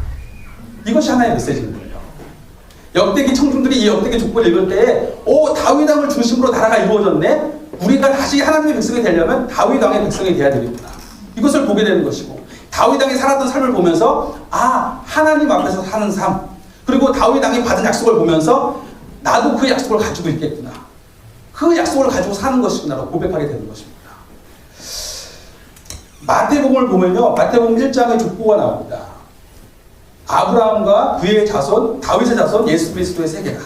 이것이 하나의 메시지인 거예요. 역대기 청중들이 이 역대기 족보를 읽을 때 다윗 왕을 중심으로 나라가 이루어졌네. 우리가 다시 하나님의 백성이 되려면 다윗 왕의 백성이 돼야 되겠구나. 이것을 보게 되는 것이고, 다윗 왕이 살았던 삶을 보면서 하나님 앞에서 사는 삶, 그리고 다윗 왕이 받은 약속을 보면서 나도 그 약속을 가지고 있겠구나. 그 약속을 가지고 사는 것이구나라고 고백하게 되는 것입니다. 마태복음을 보면요, 마태복음 1장에 족보가 나옵니다. 아브라함과 그의 자손, 다윗의 자손, 예수 그리스도의 세계라.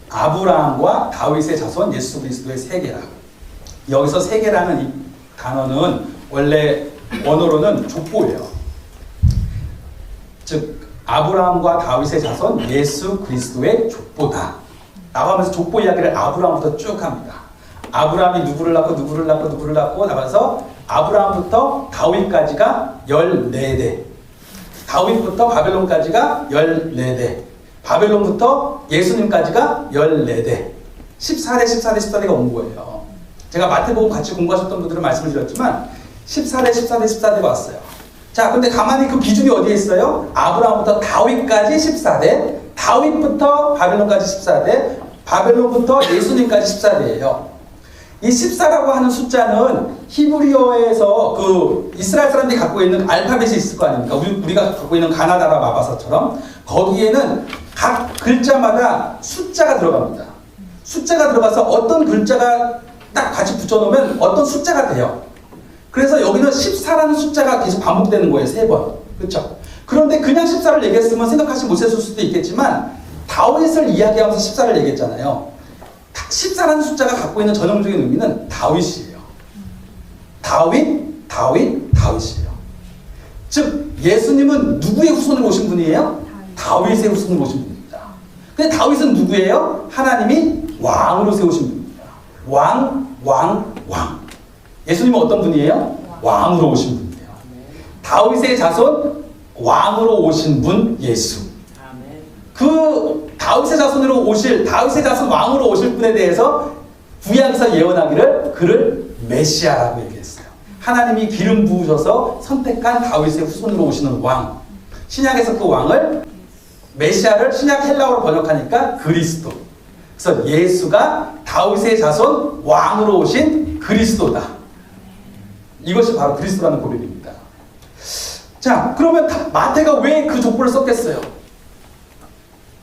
아브라함과 다윗의 자손, 예수 그리스도의 세계라. 여기서 세계라는 이 단어는 원래 원어로는 족보예요. 즉 아브라함과 다윗의 자손, 예수 그리스도의 족보다 라고 하면서 족보 이야기를 아브라함부터 쭉 합니다. 아브라함이 누구를 낳고 나가서 아브라함부터 다윗까지가 14대, 다윗부터 바벨론까지가 14대, 바벨론부터 예수님까지가 14대, 14대가 온 거예요. 제가 마태복음 같이 공부하셨던 분들은 말씀을 드렸지만 14대가 왔어요. 자, 근데 가만히 그 기준이 어디에 있어요? 아브라함부터 다윗까지 14대, 다윗부터 바벨론까지 14대, 바벨론부터 예수님까지 14대예요. 이 14라고 하는 숫자는 히브리어에서 그 이스라엘 사람들이 갖고 있는 알파벳이 있을 거 아닙니까? 우리가 갖고 있는 가나다라 마바사처럼 거기에는 각 글자마다 숫자가 들어갑니다. 숫자가 들어가서 어떤 글자가 딱 같이 붙여놓으면 어떤 숫자가 돼요. 그래서 여기는 14라는 숫자가 계속 반복되는 거예요. 3번. 그렇죠? 그런데 그냥 14를 얘기했으면 생각하지 못했을 수도 있겠지만 다윗을 이야기하면서 14를 얘기했잖아요. 14라는 숫자가 갖고 있는 전형적인 의미는 다윗이에요. 다윗이에요. 즉 예수님은 누구의 후손으로 오신 분이에요? 다윗의 후손으로 오신 분입니다. 근데 다윗은 누구예요? 하나님이 왕으로 세우신 분입니다. 왕. 예수님은 어떤 분이에요? 왕으로 오신 분이에요. 다윗의 자손, 왕으로 오신 분 예수. 그 다윗의 자손으로 오실, 다윗의 자손 왕으로 오실 분에 대해서 구약에서 예언하기를 그를 메시아라고 얘기했어요. 하나님이 기름 부으셔서 선택한 다윗의 후손으로 오시는 왕. 신약에서 그 왕을, 메시아를 신약 헬라어로 번역하니까 그리스도. 그래서 예수가 다윗의 자손 왕으로 오신 그리스도다. 이것이 바로 그리스도라는 고백입니다. 자, 그러면 마태가 왜 그 족보를 썼겠어요?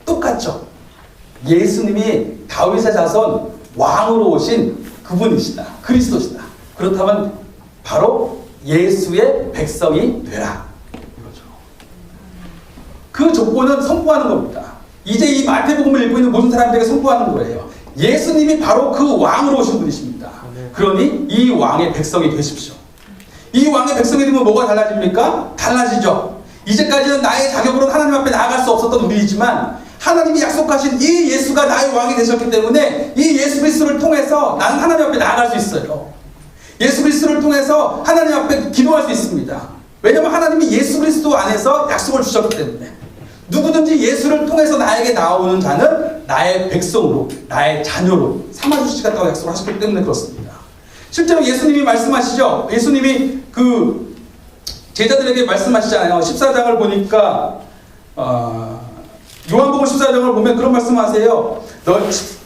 똑같죠. 예수님이 다윗의 자손 왕으로 오신 그분이시다. 그리스도시다. 그렇다면 바로 예수의 백성이 되라. 이거죠. 그 족보는 선포하는 겁니다. 이제 이 마태복음을 읽고 있는 모든 사람들에게 선포하는 거예요. 예수님이 바로 그 왕으로 오신 분이십니다. 그러니 이 왕의 백성이 되십시오. 이 왕의 백성이 되면 뭐가 달라집니까? 달라지죠. 이제까지는 나의 자격으로 하나님 앞에 나아갈 수 없었던 우리이지만 하나님이 약속하신 이 예수가 나의 왕이 되셨기 때문에 이 예수 그리스도를 통해서 나는 하나님 앞에 나아갈 수 있어요. 예수 그리스도를 통해서 하나님 앞에 기도할 수 있습니다. 왜냐하면 하나님이 예수 그리스도 안에서 약속을 주셨기 때문에 누구든지 예수를 통해서 나에게 나오는 자는 나의 백성으로, 나의 자녀로 삼아주시겠다고 약속을 하셨기 때문에 그렇습니다. 실제로 예수님이 말씀하시죠. 예수님이 그 제자들에게 말씀하시잖아요. 14장을 보니까 요한복음 14장을 보면 그런 말씀하세요.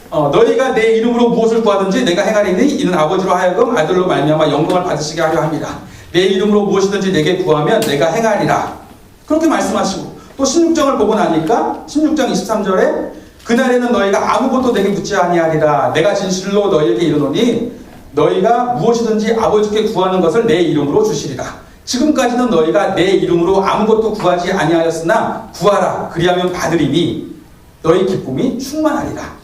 너희가 내 이름으로 무엇을 구하든지 내가 행하리니 이는 아버지로 하여금 아들로 말미암아 영광을 받으시게 하려 함이라. 내 이름으로 무엇이든지 내게 구하면 내가 행하리라. 그렇게 말씀하시고 또 16장을 보고 나니까 16장 23절에 그날에는 너희가 아무것도 내게 묻지 아니하리라. 내가 진실로 너희에게 이르노니 너희가 무엇이든지 아버지께 구하는 것을 내 이름으로 주시리라. 지금까지는 너희가 내 이름으로 아무것도 구하지 아니하였으나 구하라. 그리하면 받으리니 너희 기쁨이 충만하리라.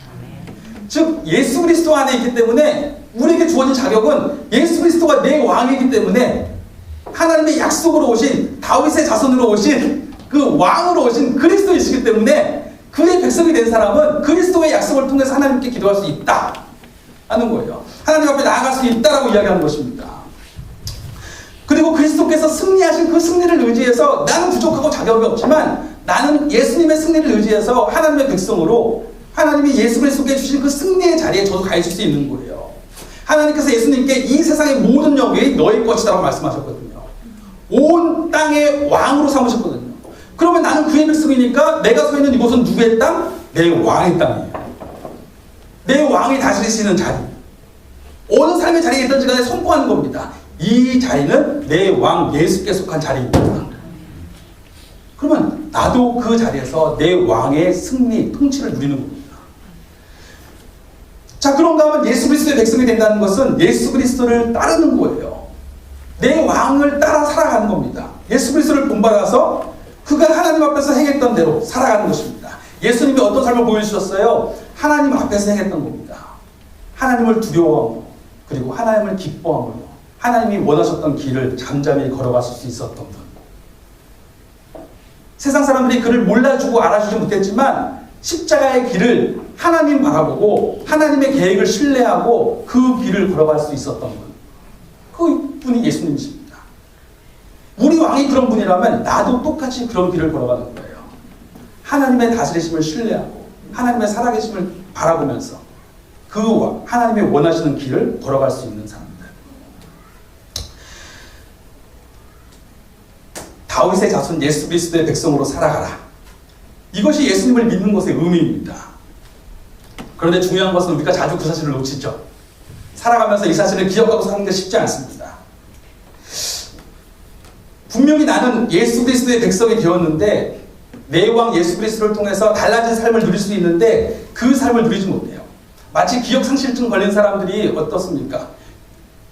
즉 예수 그리스도 안에 있기 때문에 우리에게 주어진 자격은 예수 그리스도가 내 왕이기 때문에 하나님의 약속으로 오신 다윗의 자손으로 오신 그 왕으로 오신 그리스도이시기 때문에 그의 백성이 된 사람은 그리스도의 약속을 통해서 하나님께 기도할 수 있다 하는 거예요. 하나님 앞에 나아갈 수 있다라고 이야기하는 것입니다. 그리고 그리스도께서 승리하신 그 승리를 의지해서 나는 부족하고 자격이 없지만 나는 예수님의 승리를 의지해서 하나님의 백성으로 하나님이 예수 그리스도께 주신 그 승리의 자리에 저도 가 있을 수 있는 거예요. 하나님께서 예수님께 이 세상의 모든 영광이 너의 것이라고 말씀하셨거든요. 온 땅의 왕으로 삼으셨거든요. 그러면 나는 그의 백성이니까 내가 서 있는 이곳은 누구의 땅? 내 왕의 땅이에요. 내 왕이 다스리시는 자리. 어느 삶의 자리에 있든지 간에 선포하는 겁니다. 이 자리는 내 왕 예수께 속한 자리입니다. 그러면 나도 그 자리에서 내 왕의 승리, 통치를 누리는 겁니다. 자, 그런가 하면 예수 그리스도의 백성이 된다는 것은 예수 그리스도를 따르는 거예요. 내 왕을 따라 살아가는 겁니다. 예수 그리스도를 본받아서 그가 하나님 앞에서 행했던 대로 살아가는 것입니다. 예수님이 어떤 삶을 보여주셨어요? 하나님 앞에서 행했던 겁니다. 하나님을 두려워하고 그리고 하나님을 기뻐하고 하나님이 원하셨던 길을 잠잠히 걸어갔을 수 있었던 분. 세상 사람들이 그를 몰라주고 알아주지 못했지만 십자가의 길을 하나님 바라보고 하나님의 계획을 신뢰하고 그 길을 걸어갈 수 있었던 분. 그 분이 예수님이십니다. 우리 왕이 그런 분이라면 나도 똑같이 그런 길을 걸어가는 거예요. 하나님의 다스리심을 신뢰하고 하나님의 살아계심을 바라보면서 그 하나님의 원하시는 길을 걸어갈 수 있는 사람들. 다윗의 자손 예수 그리스도의 백성으로 살아가라. 이것이 예수님을 믿는 것의 의미입니다. 그런데 중요한 것은 우리가 자주 그 사실을 놓치죠. 살아가면서 이 사실을 기억하고 사는 게 쉽지 않습니다. 분명히 나는 예수 그리스도의 백성이 되었는데 내 왕 예수 그리스도를 통해서 달라진 삶을 누릴 수 있는데 그 삶을 누리지 못해요. 마치 기억상실증 걸린 사람들이 어떻습니까?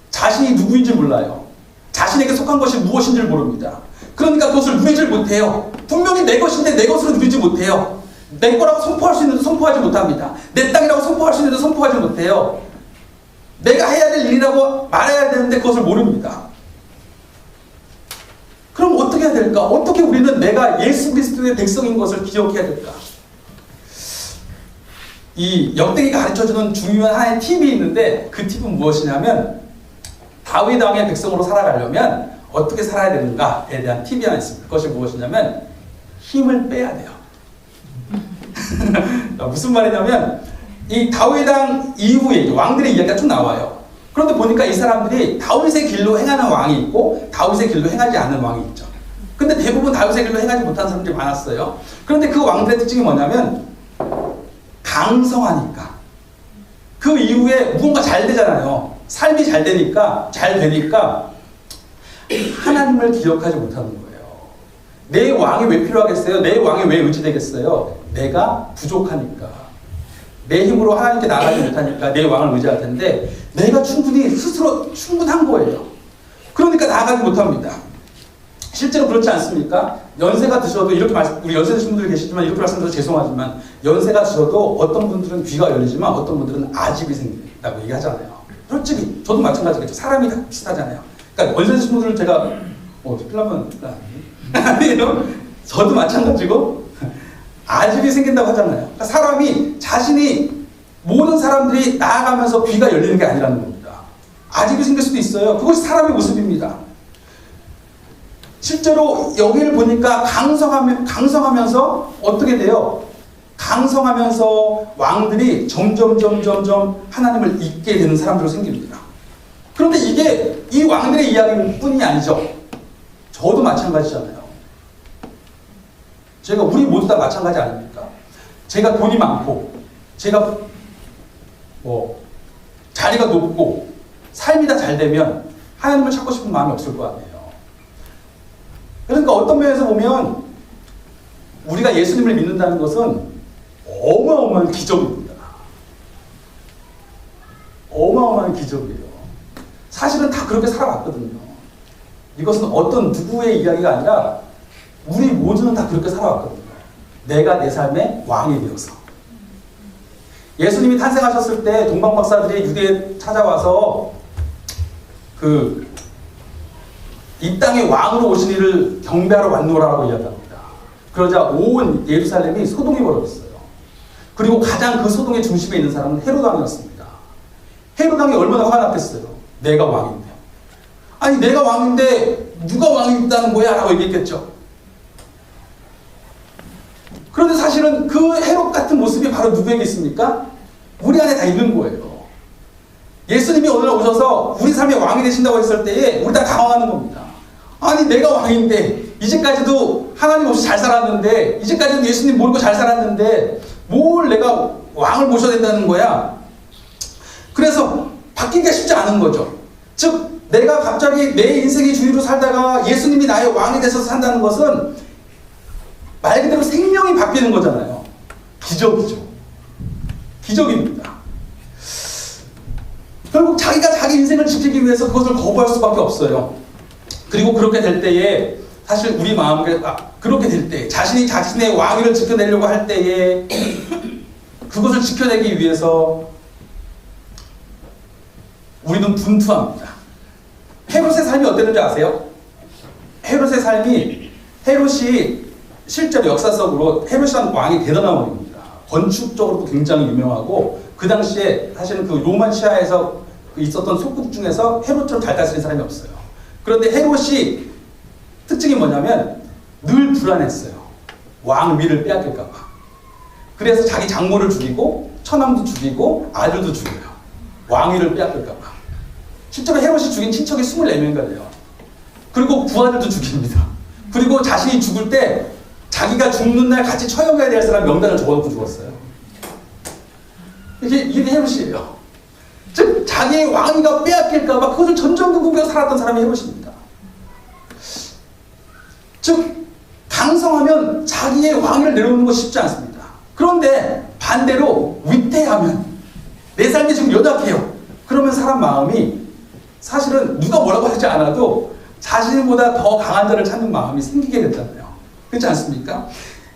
자신이 누구인지 몰라요. 자신에게 속한 것이 무엇인지 모릅니다. 그러니까 그것을 누리지 못해요. 분명히 내 것인데 내 것으로 누리지 못해요. 내 거라고 선포할 수 있는데 선포하지 못합니다. 내 땅이라고 선포할 수 있는데 선포하지 못해요. 내가 해야 될 일이라고 말해야 되는데 그것을 모릅니다. 그럼 어떻게 해야 될까? 어떻게 우리는 내가 예수 그리스도의 백성인 것을 기억해야 될까? 이 역대기가 가르쳐주는 중요한 하나의 팁이 있는데 그 팁은 무엇이냐면 다윗 왕의 백성으로 살아가려면 어떻게 살아야 되는가에 대한 팁이 하나 있습니다. 그것이 무엇이냐면 힘을 빼야 돼요. 무슨 말이냐면 이 다윗 왕 이후에 왕들의 이야기가 쭉 나와요. 그런데 보니까 이 사람들이 다윗의 길로 행하는 왕이 있고 다윗의 길로 행하지 않는 왕이 있죠. 근데 대부분 다윗의 길로 행하지 못하는 사람들이 많았어요. 그런데 그 왕들의 특징이 뭐냐면 강성하니까 그 이후에 무언가 잘 되잖아요. 삶이 잘 되니까 하나님을 기억하지 못하는 거예요. 내 왕이 왜 필요하겠어요? 내 왕이 왜 의지되겠어요? 내가 부족하니까. 내 힘으로 하나님께 나아가지 못하니까 내 왕을 의지할 텐데 내가 충분히 스스로 충분한 거예요. 그러니까 나아가지 못합니다. 실제로 그렇지 않습니까? 연세가 드셔도 이렇게 우리 연세 드신 분들 계시지만 이렇게 말씀드려서 죄송하지만 연세가 드셔도 어떤 분들은 귀가 열리지만 어떤 분들은 아집이 생긴다고 얘기하잖아요. 솔직히 저도 마찬가지겠죠. 사람이 다 비슷하잖아요. 그러니까 연세 드신 분들은 제가 필라면 아니에요. 저도 마찬가지고 아집이 생긴다고 하잖아요. 그러니까 사람이 자신이 모든 사람들이 나아가면서 귀가 열리는 게 아니라는 겁니다. 아집이 생길 수도 있어요. 그것이 사람의 모습입니다. 실제로 여기를 보니까 강성하면서 어떻게 돼요? 강성하면서 왕들이 점점 하나님을 잊게 되는 사람들로 생깁니다. 그런데 이게 이 왕들의 이야기뿐이 아니죠. 저도 마찬가지잖아요. 우리 모두 다 마찬가지 아닙니까? 제가 돈이 많고, 제가 자리가 높고, 삶이 다 잘 되면 하나님을 찾고 싶은 마음이 없을 거 아니에요. 그러니까 어떤 면에서 보면 우리가 예수님을 믿는다는 것은 어마어마한 기적입니다. 어마어마한 기적이에요. 사실은 다 그렇게 살아왔거든요. 이것은 어떤 누구의 이야기가 아니라 우리 모두는 다 그렇게 살아왔거든요. 내가 내 삶의 왕이 되어서. 예수님이 탄생하셨을 때 동방박사들이 유대에 찾아와서 이 땅에 왕으로 오신 이를 경배하러 왔노라라고 이야기합니다. 그러자 온 예루살렘이 소동이 벌어졌어요. 그리고 가장 그 소동의 중심에 있는 사람은 헤롯 왕이었습니다. 헤롯 왕이 얼마나 화가 났겠어요. 내가 왕인데. 아니 내가 왕인데 누가 왕이 있다는 거야? 라고 얘기했겠죠. 그런데 사실은 그 헤롯 같은 모습이 바로 누구에게 있습니까? 우리 안에 다 있는 거예요. 예수님이 오늘날 오셔서 우리 삶의 왕이 되신다고 했을 때에 우리 다 당황하는 겁니다. 아니 내가 왕인데 이제까지도 하나님 없이 잘 살았는데 이제까지도 예수님 모르고 잘 살았는데 뭘 내가 왕을 모셔야 된다는 거야. 그래서 바뀌기가 쉽지 않은 거죠. 즉 내가 갑자기 내 인생의 주인으로 살다가 예수님이 나의 왕이 돼서 산다는 것은 말 그대로 생명이 바뀌는 거잖아요. 기적이죠. 기적입니다. 결국 자기가 자기 인생을 지키기 위해서 그것을 거부할 수밖에 없어요. 그리고 그렇게 될 때에 사실 우리 마음에 그렇게 될 때 자신이 자신의 왕위를 지켜내려고 할 때에 그것을 지켜내기 위해서 우리는 분투합니다. 헤롯의 삶이 어땠는지 아세요? 헤롯의 삶이 헤롯이 실제로 역사적으로 헤롯이라는 왕이 대단한 왕입니다. 건축적으로도 굉장히 유명하고 그 당시에 사실은 그 로마시아에서 있었던 소국 중에서 헤롯처럼 잘 다스린 사람이 없어요. 그런데 헤롯이 특징이 뭐냐면 늘 불안했어요. 왕위를 빼앗길까 봐. 그래서 자기 장모를 죽이고 처남도 죽이고 아들도 죽여요. 왕위를 빼앗길까 봐. 실제로 헤롯이 죽인 친척이 24명이나 돼요. 그리고 부하들도 죽입니다. 그리고 자신이 죽을 때 자기가 죽는 날 같이 처형해야 될 사람 명단을 적어놓고 죽었어요. 이게 헤롯이에요. 즉 자기의 왕위가 빼앗길까 봐 그것을 전전긍긍해서 살았던 사람이 헤롯입니다. 즉 강성하면 자기의 왕위를 내려놓는 것이 쉽지 않습니다. 그런데 반대로 위태하면 내 삶이 지금 연약해요. 그러면 사람 마음이 사실은 누가 뭐라고 하지 않아도 자신보다 더 강한 자를 찾는 마음이 생기게 됐잖아요. 그렇지 않습니까?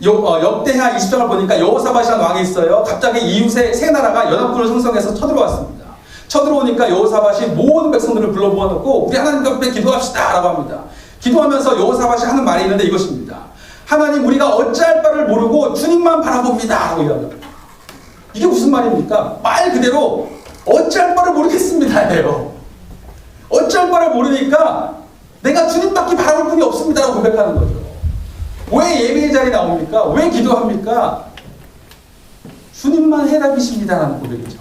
역대하 20장을 보니까 여호사밧이라는 왕이 있어요. 갑자기 이웃의 세 나라가 연합군을 형성해서 쳐들어왔습니다. 쳐들어오니까 여호사밧이 모든 백성들을 불러 모아놓고 우리 하나님 앞에 기도합시다 라고 합니다. 기도하면서 여호사밧이 하는 말이 있는데 이것입니다. 하나님 우리가 어찌할 바를 모르고 주님만 바라봅니다 라고 이야기합니다. 이게 무슨 말입니까? 말 그대로 어찌할 바를 모르겠습니다 예요. 어찌할 바를 모르니까 내가 주님밖에 바라볼 분이 없습니다 라고 고백하는 거죠. 왜 예배의 자리에 나옵니까? 왜 기도합니까? 주님만 해답이십니다 라는 고백이죠.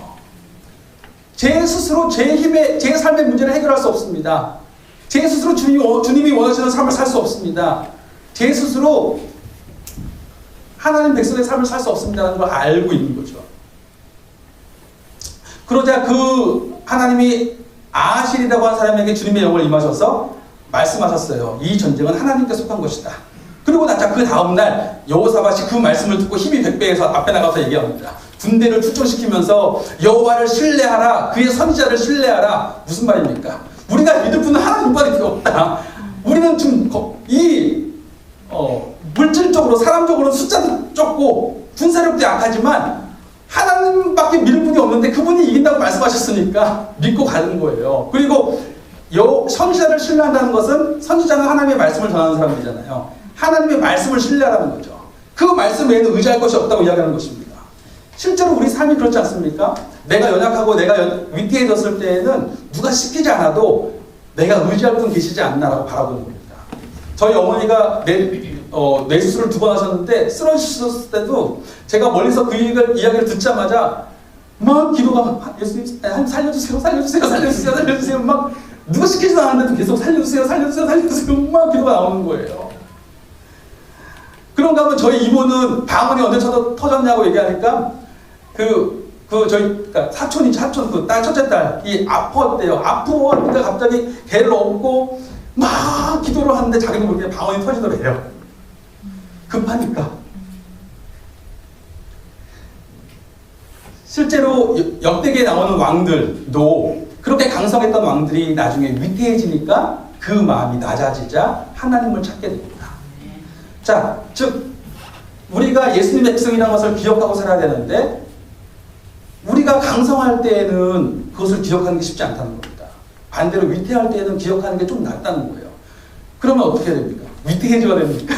제 스스로 제 힘에 제 삶의 문제를 해결할 수 없습니다. 제 스스로 주님이 원하시는 삶을 살 수 없습니다. 제 스스로 하나님 백성의 삶을 살 수 없습니다라는 걸 알고 있는 거죠. 그러자 그 하나님이 아하실이라고 한 사람에게 주님의 영을 임하셔서 말씀하셨어요. 이 전쟁은 하나님께 속한 것이다. 그리고 나자 그 다음날 여호사밧이 그 말씀을 듣고 힘이 100배에서 앞에 나가서 얘기합니다. 군대를 출정시키면서 여호와를 신뢰하라. 그의 선지자를 신뢰하라. 무슨 말입니까? 우리가 믿을 분은 하나님밖에 없다. 우리는 지금 물질적으로 사람적으로 숫자도 적고 군사력도 약하지만 하나님밖에 믿을 분이 없는데 그분이 이긴다고 말씀하셨으니까 믿고 가는 거예요. 그리고 선지자를 신뢰한다는 것은 선지자는 하나님의 말씀을 전하는 사람이잖아요. 하나님의 말씀을 신뢰하라는 거죠. 그 말씀 외에는 의지할 것이 없다고 이야기하는 것입니다. 실제로 우리 삶이 그렇지 않습니까? 내가 연약하고 내가 위태해졌을 때에는 누가 시키지 않아도 내가 의지할 분 계시지 않나라고 바라보는 겁니다. 저희 어머니가 뇌수술을 2번 하셨는데 쓰러지셨을 때도 제가 멀리서 그 이야기를 듣자마자 막 기도가 예수님 살려주세요 살려주세요 살려주세요 살려주세요 막 누가 시키지도 않았는데도 계속 살려주세요 살려주세요 살려주세요 막 기도가 나오는 거예요. 그런가 하면 저희 이모는 방언이 언제 터졌냐고 얘기하니까 그러니까 사촌 그 딸 첫째 딸이 아팠대요. 아프니까 갑자기 개를 업고 막 기도를 하는데 자기는 모르게 방언이 터지더래요. 급하니까. 실제로 역대기에 나오는 왕들도 그렇게 강성했던 왕들이 나중에 위태해지니까 그 마음이 낮아지자 하나님을 찾게 됩니다. 자, 즉 우리가 예수님의 백성이라는 것을 기억하고 살아야 되는데 우리가 강성할 때에는 그것을 기억하는 게 쉽지 않다는 겁니다. 반대로 위태할 때에는 기억하는 게 좀 낫다는 거예요. 그러면 어떻게 해야 됩니까? 위태해져야 됩니까?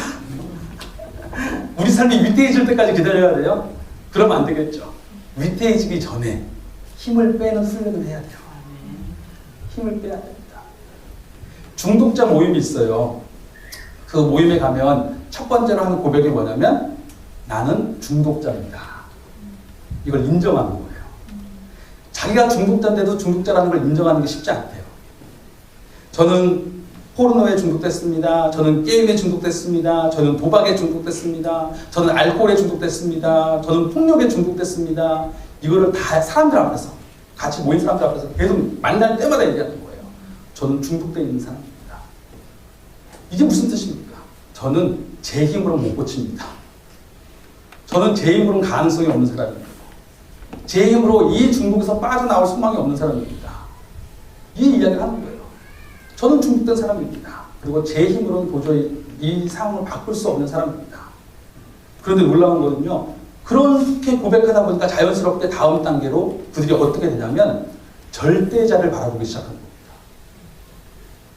우리 삶이 위태해질 때까지 기다려야 돼요? 그러면 안 되겠죠. 위태해지기 전에 힘을 빼는 훈련을 해야 돼요. 힘을 빼야 됩니다. 중독자 모임이 있어요. 그 모임에 가면 첫 번째로 하는 고백이 뭐냐면 나는 중독자입니다. 이걸 인정하는 거예요. 자기가 중독자인데도 중독자라는 걸 인정하는 게 쉽지 않대요. 저는 포르노에 중독됐습니다. 저는 게임에 중독됐습니다. 저는 도박에 중독됐습니다. 저는 알코올에 중독됐습니다. 저는 폭력에 중독됐습니다. 이거를 다 사람들 앞에서, 같이 모인 사람들 앞에서 계속 만날 때마다 얘기하는 거예요. 저는 중독되어 있는 사람입니다. 이게 무슨 뜻입니까? 저는 제 힘으로 못 고칩니다. 저는 제 힘으로는 가능성이 없는 사람입니다. 제 힘으로 이 중독에서 빠져나올 소망이 없는 사람입니다. 이 이야기를 하는 거예요. 저는 중독된 사람입니다. 그리고 제 힘으로는 도저히 이 상황을 바꿀 수 없는 사람입니다. 그런데 놀라운 거는요, 그렇게 고백하다 보니까 자연스럽게 다음 단계로 그들이 어떻게 되냐면 절대자를 바라보기 시작한 겁니다.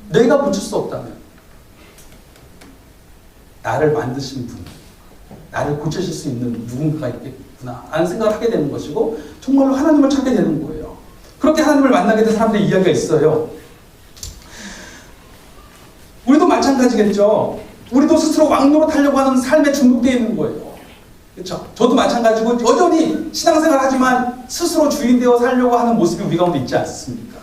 내가 고칠 수 없다면 나를 만드신 분, 나를 고치실 수 있는 누군가가 있겠구나 라는 생각을 하게 되는 것이고, 정말로 하나님을 찾게 되는 거예요. 그렇게 하나님을 만나게 된 사람들의 이야기가 있어요. 우리도 마찬가지겠죠. 우리도 스스로 왕노릇하려고 하는 삶에 중독되어 있는 거예요. 그렇죠? 저도 마찬가지고 여전히 신앙생활 하지만 스스로 주인되어 살려고 하는 모습이 우리 가운데 있지 않습니까?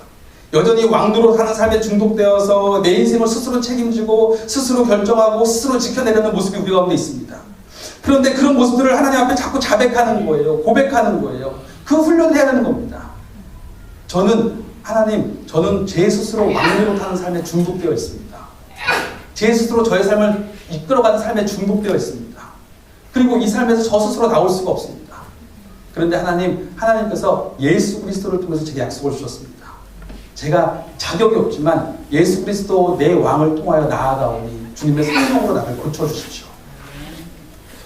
여전히 왕노릇하는 삶에 중독되어서 내 인생을 스스로 책임지고 스스로 결정하고 스스로 지켜내려는 모습이 우리 가운데 있습니다. 그런데 그런 모습들을 하나님 앞에 자꾸 자백하는 거예요. 고백하는 거예요. 그 훈련을 해야 되는 겁니다. 저는 하나님, 저는 제 스스로 왕노릇하는 삶에 중독되어 있습니다. 제 스스로 저의 삶을 이끌어가는 삶에 중독되어 있습니다. 그리고 이 삶에서 저 스스로 나올 수가 없습니다. 그런데 하나님께서 예수 그리스도를 통해서 제게 약속을 주셨습니다. 제가 자격이 없지만 예수 그리스도 내 왕을 통하여 나아가오니 주님의 성령으로 나를 고쳐주십시오.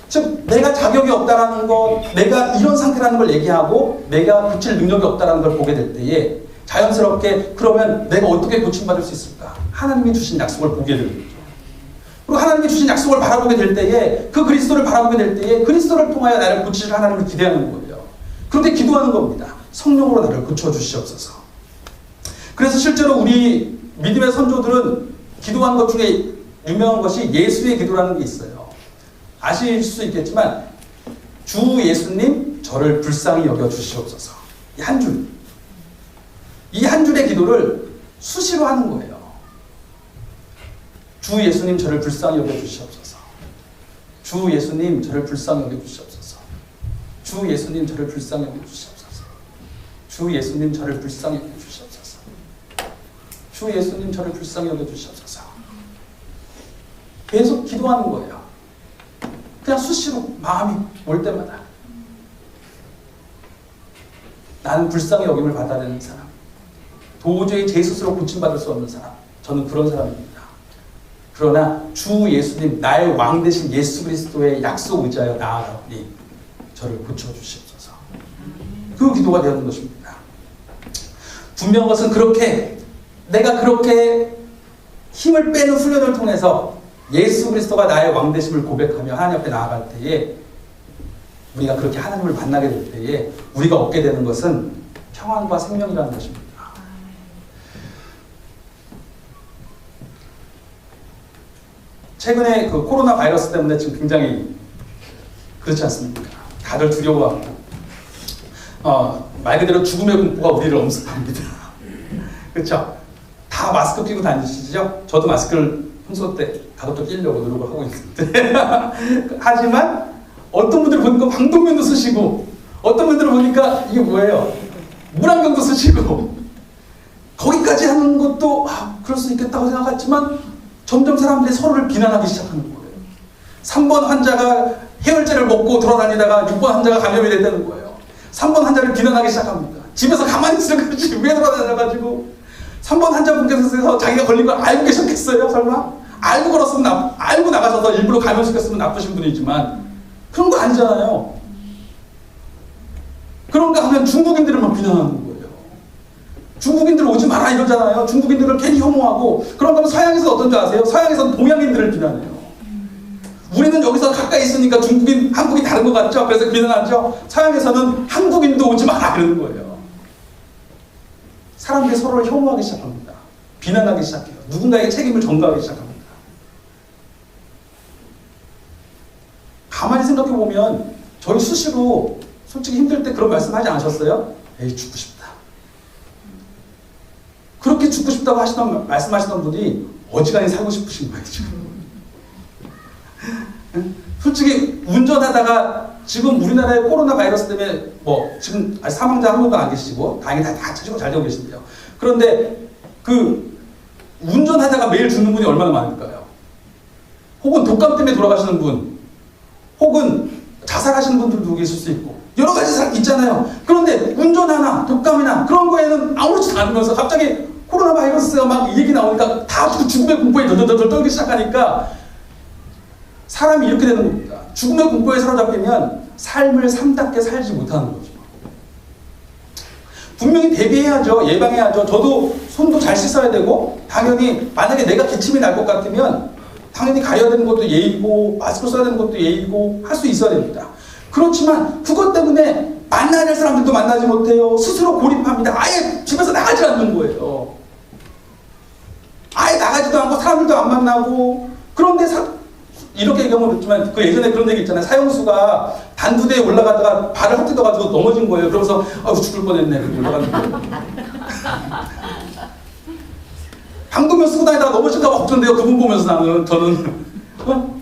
즉 내가 자격이 없다라는 것, 내가 이런 상태라는 걸 얘기하고 내가 고칠 능력이 없다라는 걸 보게 될 때에 자연스럽게 그러면 내가 어떻게 고침받을 수 있을까? 하나님이 주신 약속을 보게 되는 거죠. 그리고 하나님이 주신 약속을 바라보게 될 때에 그 그리스도를 바라보게 될 때에 그리스도를 통하여 나를 고치실 하나님을 기대하는 거예요. 그런데 기도하는 겁니다. 성령으로 나를 고쳐주시옵소서. 그래서 실제로 우리 믿음의 선조들은 기도한 것 중에 유명한 것이 예수의 기도라는 게 있어요. 아실 수 있겠지만 주 예수님 저를 불쌍히 여겨 주시옵소서. 이 한 줄. 이 한 줄의 기도를 수시로 하는 거예요. 주 예수님 저를 불쌍히 여겨 주시옵소서. 주 예수님 저를 불쌍히 여겨 주시옵소서. 주 예수님 저를 불쌍히 여겨 주시옵소서. 주 예수님 저를 불쌍히 여겨 주시옵소서. 주 예수님 저를 불쌍히 여겨 주시옵소서. 계속 기도하는 거예요. 그냥 수시로 마음이 올 때마다 나는 불쌍히 여김을 받아야 되는 사람, 도저히 제 스스로 고침받을 수 없는 사람, 저는 그런 사람입니다. 그러나 주 예수님, 나의 왕 되신 예수 그리스도의 약속 의지하여 나아가오니 저를 고쳐주시옵소서. 그 기도가 되었는 것입니다. 분명한 것은 내가 그렇게 힘을 빼는 훈련을 통해서 예수 그리스도가 나의 왕 되심을 고백하며 하나님 앞에 나아갈 때에 우리가 그렇게 하나님을 만나게 될 때에 우리가 얻게 되는 것은 평안과 생명이라는 것입니다. 최근에 그 코로나 바이러스 때문에 지금 굉장히 그렇지 않습니까? 다들 두려워하고 말 그대로 죽음의 공포가 우리를 엄습합니다. 그렇죠? 다 마스크 끼고 다니시죠? 저도 마스크를 평소 때 가급적 끼려고 노력을 하고 있는데 하지만 어떤 분들 보니까 방독면도 쓰시고 어떤 분들 보니까 이게 뭐예요? 물안경도 쓰시고 거기까지 하는 것도 그럴 수 있겠다고 생각했지만 점점 사람들이 서로를 비난하기 시작하는 거예요. 3번 환자가 해열제를 먹고 돌아다니다가 6번 환자가 감염이 됐다는 거예요. 3번 환자를 비난하기 시작합니다. 집에서 가만히 있으면 그렇지 왜 돌아다녀가지고 3번 환자분께서 자기가 걸린 걸 알고 계셨겠어요? 설마? 알고 걸었으면 알고 나가셔서 일부러 감염시켰으면 나쁘신 분이지만 그런 거 아니잖아요. 그런가 하면 중국인들만 비난하는 거예요. 중국인들 오지 마라 이러잖아요. 중국인들을 괜히 혐오하고 그런가 하면 서양에서 어떤 줄 아세요? 서양에서는 동양인들을 비난해요. 우리는 여기서 가까이 있으니까 한국이 다른 것 같죠? 그래서 비난하죠. 서양에서는 한국인도 오지 마라 이러는 거예요. 사람들이 서로를 혐오하기 시작합니다. 비난하기 시작해요. 누군가에게 책임을 전가하기 시작합니다. 가만히 생각해보면 저희 수시로 솔직히 힘들 때 그런 말씀 하지 않으셨어요? 에이 죽고 싶다. 그렇게 죽고 싶다고 말씀하시던 분이 어지간히 살고 싶으신 거예요, 지금. 솔직히 운전하다가 지금 우리나라의 코로나 바이러스 때문에 지금 아직 사망자 한 분도 안 계시고 다행히 다 치시고 잘 되고 계신데요. 그런데 그 운전하다가 매일 죽는 분이 얼마나 많을까요? 혹은 독감 때문에 돌아가시는 분, 혹은 자살하시는 분들도 계실 수 있고 여러 가지 사람 있잖아요. 그런데 운전하나 독감이나 그런 거에는 아무렇지도 않으면서 갑자기 코로나 바이러스가 막 이 얘기 나오니까 다 죽음의 공포에 덜덜덜 떨기 시작하니까 사람이 이렇게 되는 겁니다. 죽음의 공포에 사로잡히면 삶을 삶답게 살지 못하는 거죠. 분명히 대비해야죠. 예방해야죠. 저도 손도 잘 씻어야 되고 당연히 만약에 내가 기침이 날 것 같으면 당연히 가려야 되는 것도 예의고 마스크 써야 되는 것도 예의고 할 수 있어야 됩니다. 그렇지만 그것 때문에 만나야 될 사람들도 만나지 못해요. 스스로 고립합니다. 아예 집에서 나가지 않는 거예요. 아예 나가지도 않고 사람들도 안 만나고. 그런데 이렇게 얘기하면 그렇지만 그 예전에 그런 얘기 있잖아요. 사형수가 단두대에 올라가다가 발을 헛디뎌가지고 넘어진 거예요. 그러면서 죽을 뻔했네. 그렇게 올라가는 거예요. 방독면 쓰고 다니다가 넘어질까 봐 걱정돼요. 그분 보면서 저는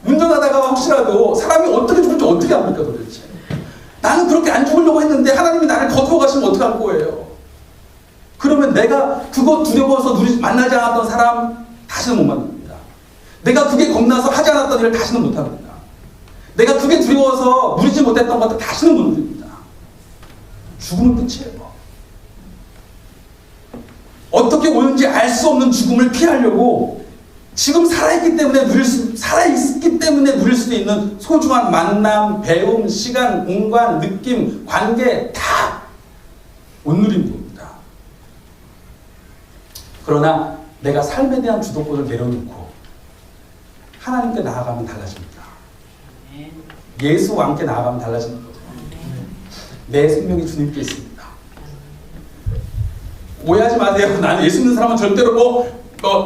운전하다가 혹시라도 사람이 어떻게 죽을지 어떻게 합니까 도대체. 나는 그렇게 안 죽으려고 했는데 하나님이 나를 거두어 가시면 어떡할 거예요. 그러면 내가 그거 두려워서 만나지 않았던 사람 다시는 못 만납니다. 내가 그게 겁나서 하지 않았던 일을 다시는 못합니다. 내가 그게 두려워서 누리지 못했던 것들 다시는 못 누립니다. 죽으면 끝이에요. 어떻게 오는지 알 수 없는 죽음을 피하려고 지금 살아있기 때문에 살아있기 때문에 누릴 수 있는 소중한 만남, 배움, 시간, 공간, 느낌, 관계 다 못 누린 겁니다. 그러나 내가 삶에 대한 주도권을 내려놓고 하나님께 나아가면 달라집니다. 예수와 함께 나아가면 달라지는 거죠. 내 생명이 주님께 있습니다. 오해하지 마세요. 나는 예수 믿는 사람은 절대로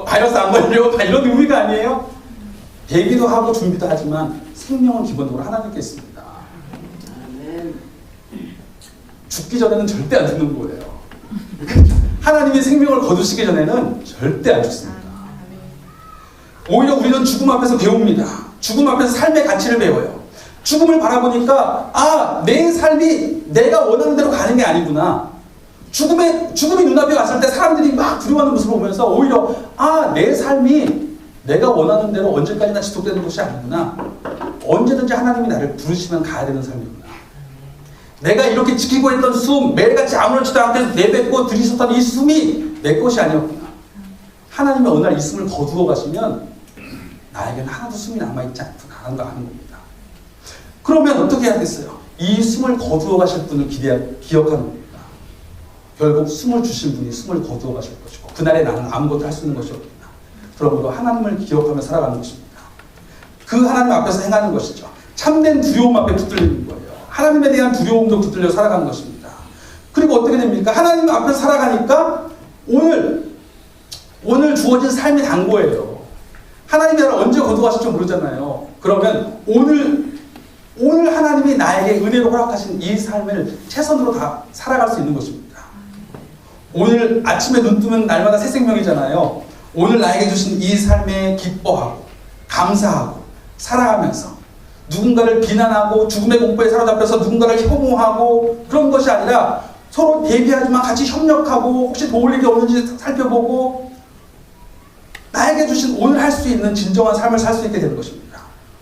바이러스 안 걸려 이런 의미가 아니에요. 대기도 하고 준비도 하지만 생명은 기본적으로 하나님께 있습니다. 죽기 전에는 절대 안 죽는 거예요. 하나님이 생명을 거두시기 전에는 절대 안 죽습니다. 오히려 우리는 죽음 앞에서 배웁니다. 죽음 앞에서 삶의 가치를 배워요. 죽음을 바라보니까 내 삶이 내가 원하는 대로 가는 게 아니구나. 죽음이 눈앞에 왔을 때 사람들이 막 두려워하는 모습을 보면서 오히려 내 삶이 내가 원하는 대로 언제까지나 지속되는 것이 아니구나. 언제든지 하나님이 나를 부르시면 가야 되는 삶이구나. 내가 이렇게 지키고 있던 숨, 매일같이 아무렇지도 않게 내뱉고 들이셨던 이 숨이 내 것이 아니었구나. 하나님이 어느 날 이 숨을 거두어 가시면 나에게는 하나도 숨이 남아있지 않구나 하는 겁니다. 그러면 어떻게 해야겠어요? 이 숨을 거두어 가실 분을 기억하는 겁니다. 결국 숨을 주신 분이 숨을 거두어 가실 것이고 그날에 나는 아무것도 할 수 있는 것이 없구나. 그러므로 하나님을 기억하며 살아가는 것입니다. 그 하나님 앞에서 행하는 것이죠. 참된 두려움 앞에 붙들리는 거예요. 하나님에 대한 두려움도 붙들려 살아가는 것입니다. 그리고 어떻게 됩니까? 하나님 앞에서 살아가니까 오늘 주어진 삶이 단 거예요. 하나님이 나를 언제 거두어가실지 모르잖아요. 그러면 오늘 하나님이 나에게 은혜로 허락하신 이 삶을 최선으로 다 살아갈 수 있는 것입니다. 오늘 아침에 눈 뜨면 날마다 새 생명이잖아요. 오늘 나에게 주신 이 삶에 기뻐하고 감사하고 살아가면서 누군가를 비난하고 죽음의 공포에 사로잡혀서 누군가를 혐오하고 그런 것이 아니라 서로 대비하지만 같이 협력하고 혹시 도울 일이 없는지 살펴보고 나에게 주신 오늘 할 수 있는 진정한 삶을 살 수 있게 되는 것입니다.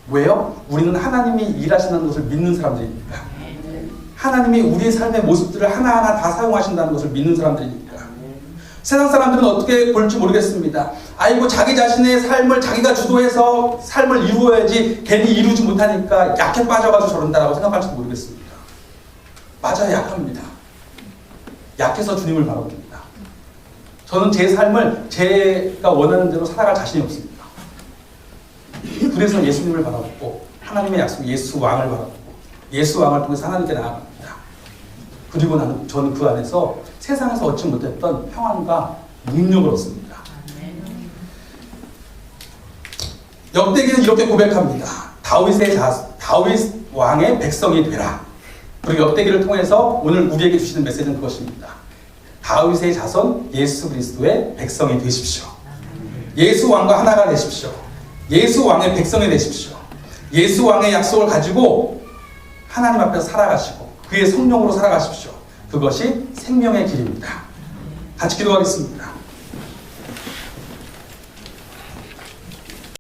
왜요? 우리는 하나님이 일하신다는 것을 믿는 사람들입니다. 하나님이 우리의 삶의 모습들을 하나하나 다 사용하신다는 것을 믿는 사람들입니다. 세상 사람들은 어떻게 볼지 모르겠습니다. 아이고 자기 자신의 삶을 자기가 주도해서 삶을 이루어야지 괜히 이루지 못하니까 약해 빠져가지고 저런다라고 생각할지도 모르겠습니다. 맞아요. 약합니다. 약해서 주님을 바라봅니다. 저는 제 삶을 제가 원하는 대로 살아갈 자신이 없습니다. 그래서 예수님을 바라보고 하나님의 약속 예수 왕을 바라보고 예수 왕을 통해서 하나님께 나아갑니다. 그리고 저는 그 안에서 세상에서 얻지 못했던 평안과 능력을 얻습니다. 역대기는 이렇게 고백합니다. 다윗 왕의 백성이 되라. 그리고 역대기를 통해서 오늘 우리에게 주시는 메시지는 그것입니다. 다윗의 자손 예수 그리스도의 백성이 되십시오. 예수 왕과 하나가 되십시오. 예수 왕의 백성이 되십시오. 예수 왕의 약속을 가지고 하나님 앞에서 살아가시고 그의 성령으로 살아가십시오. 그것이 생명의 길입니다. 같이 기도하겠습니다.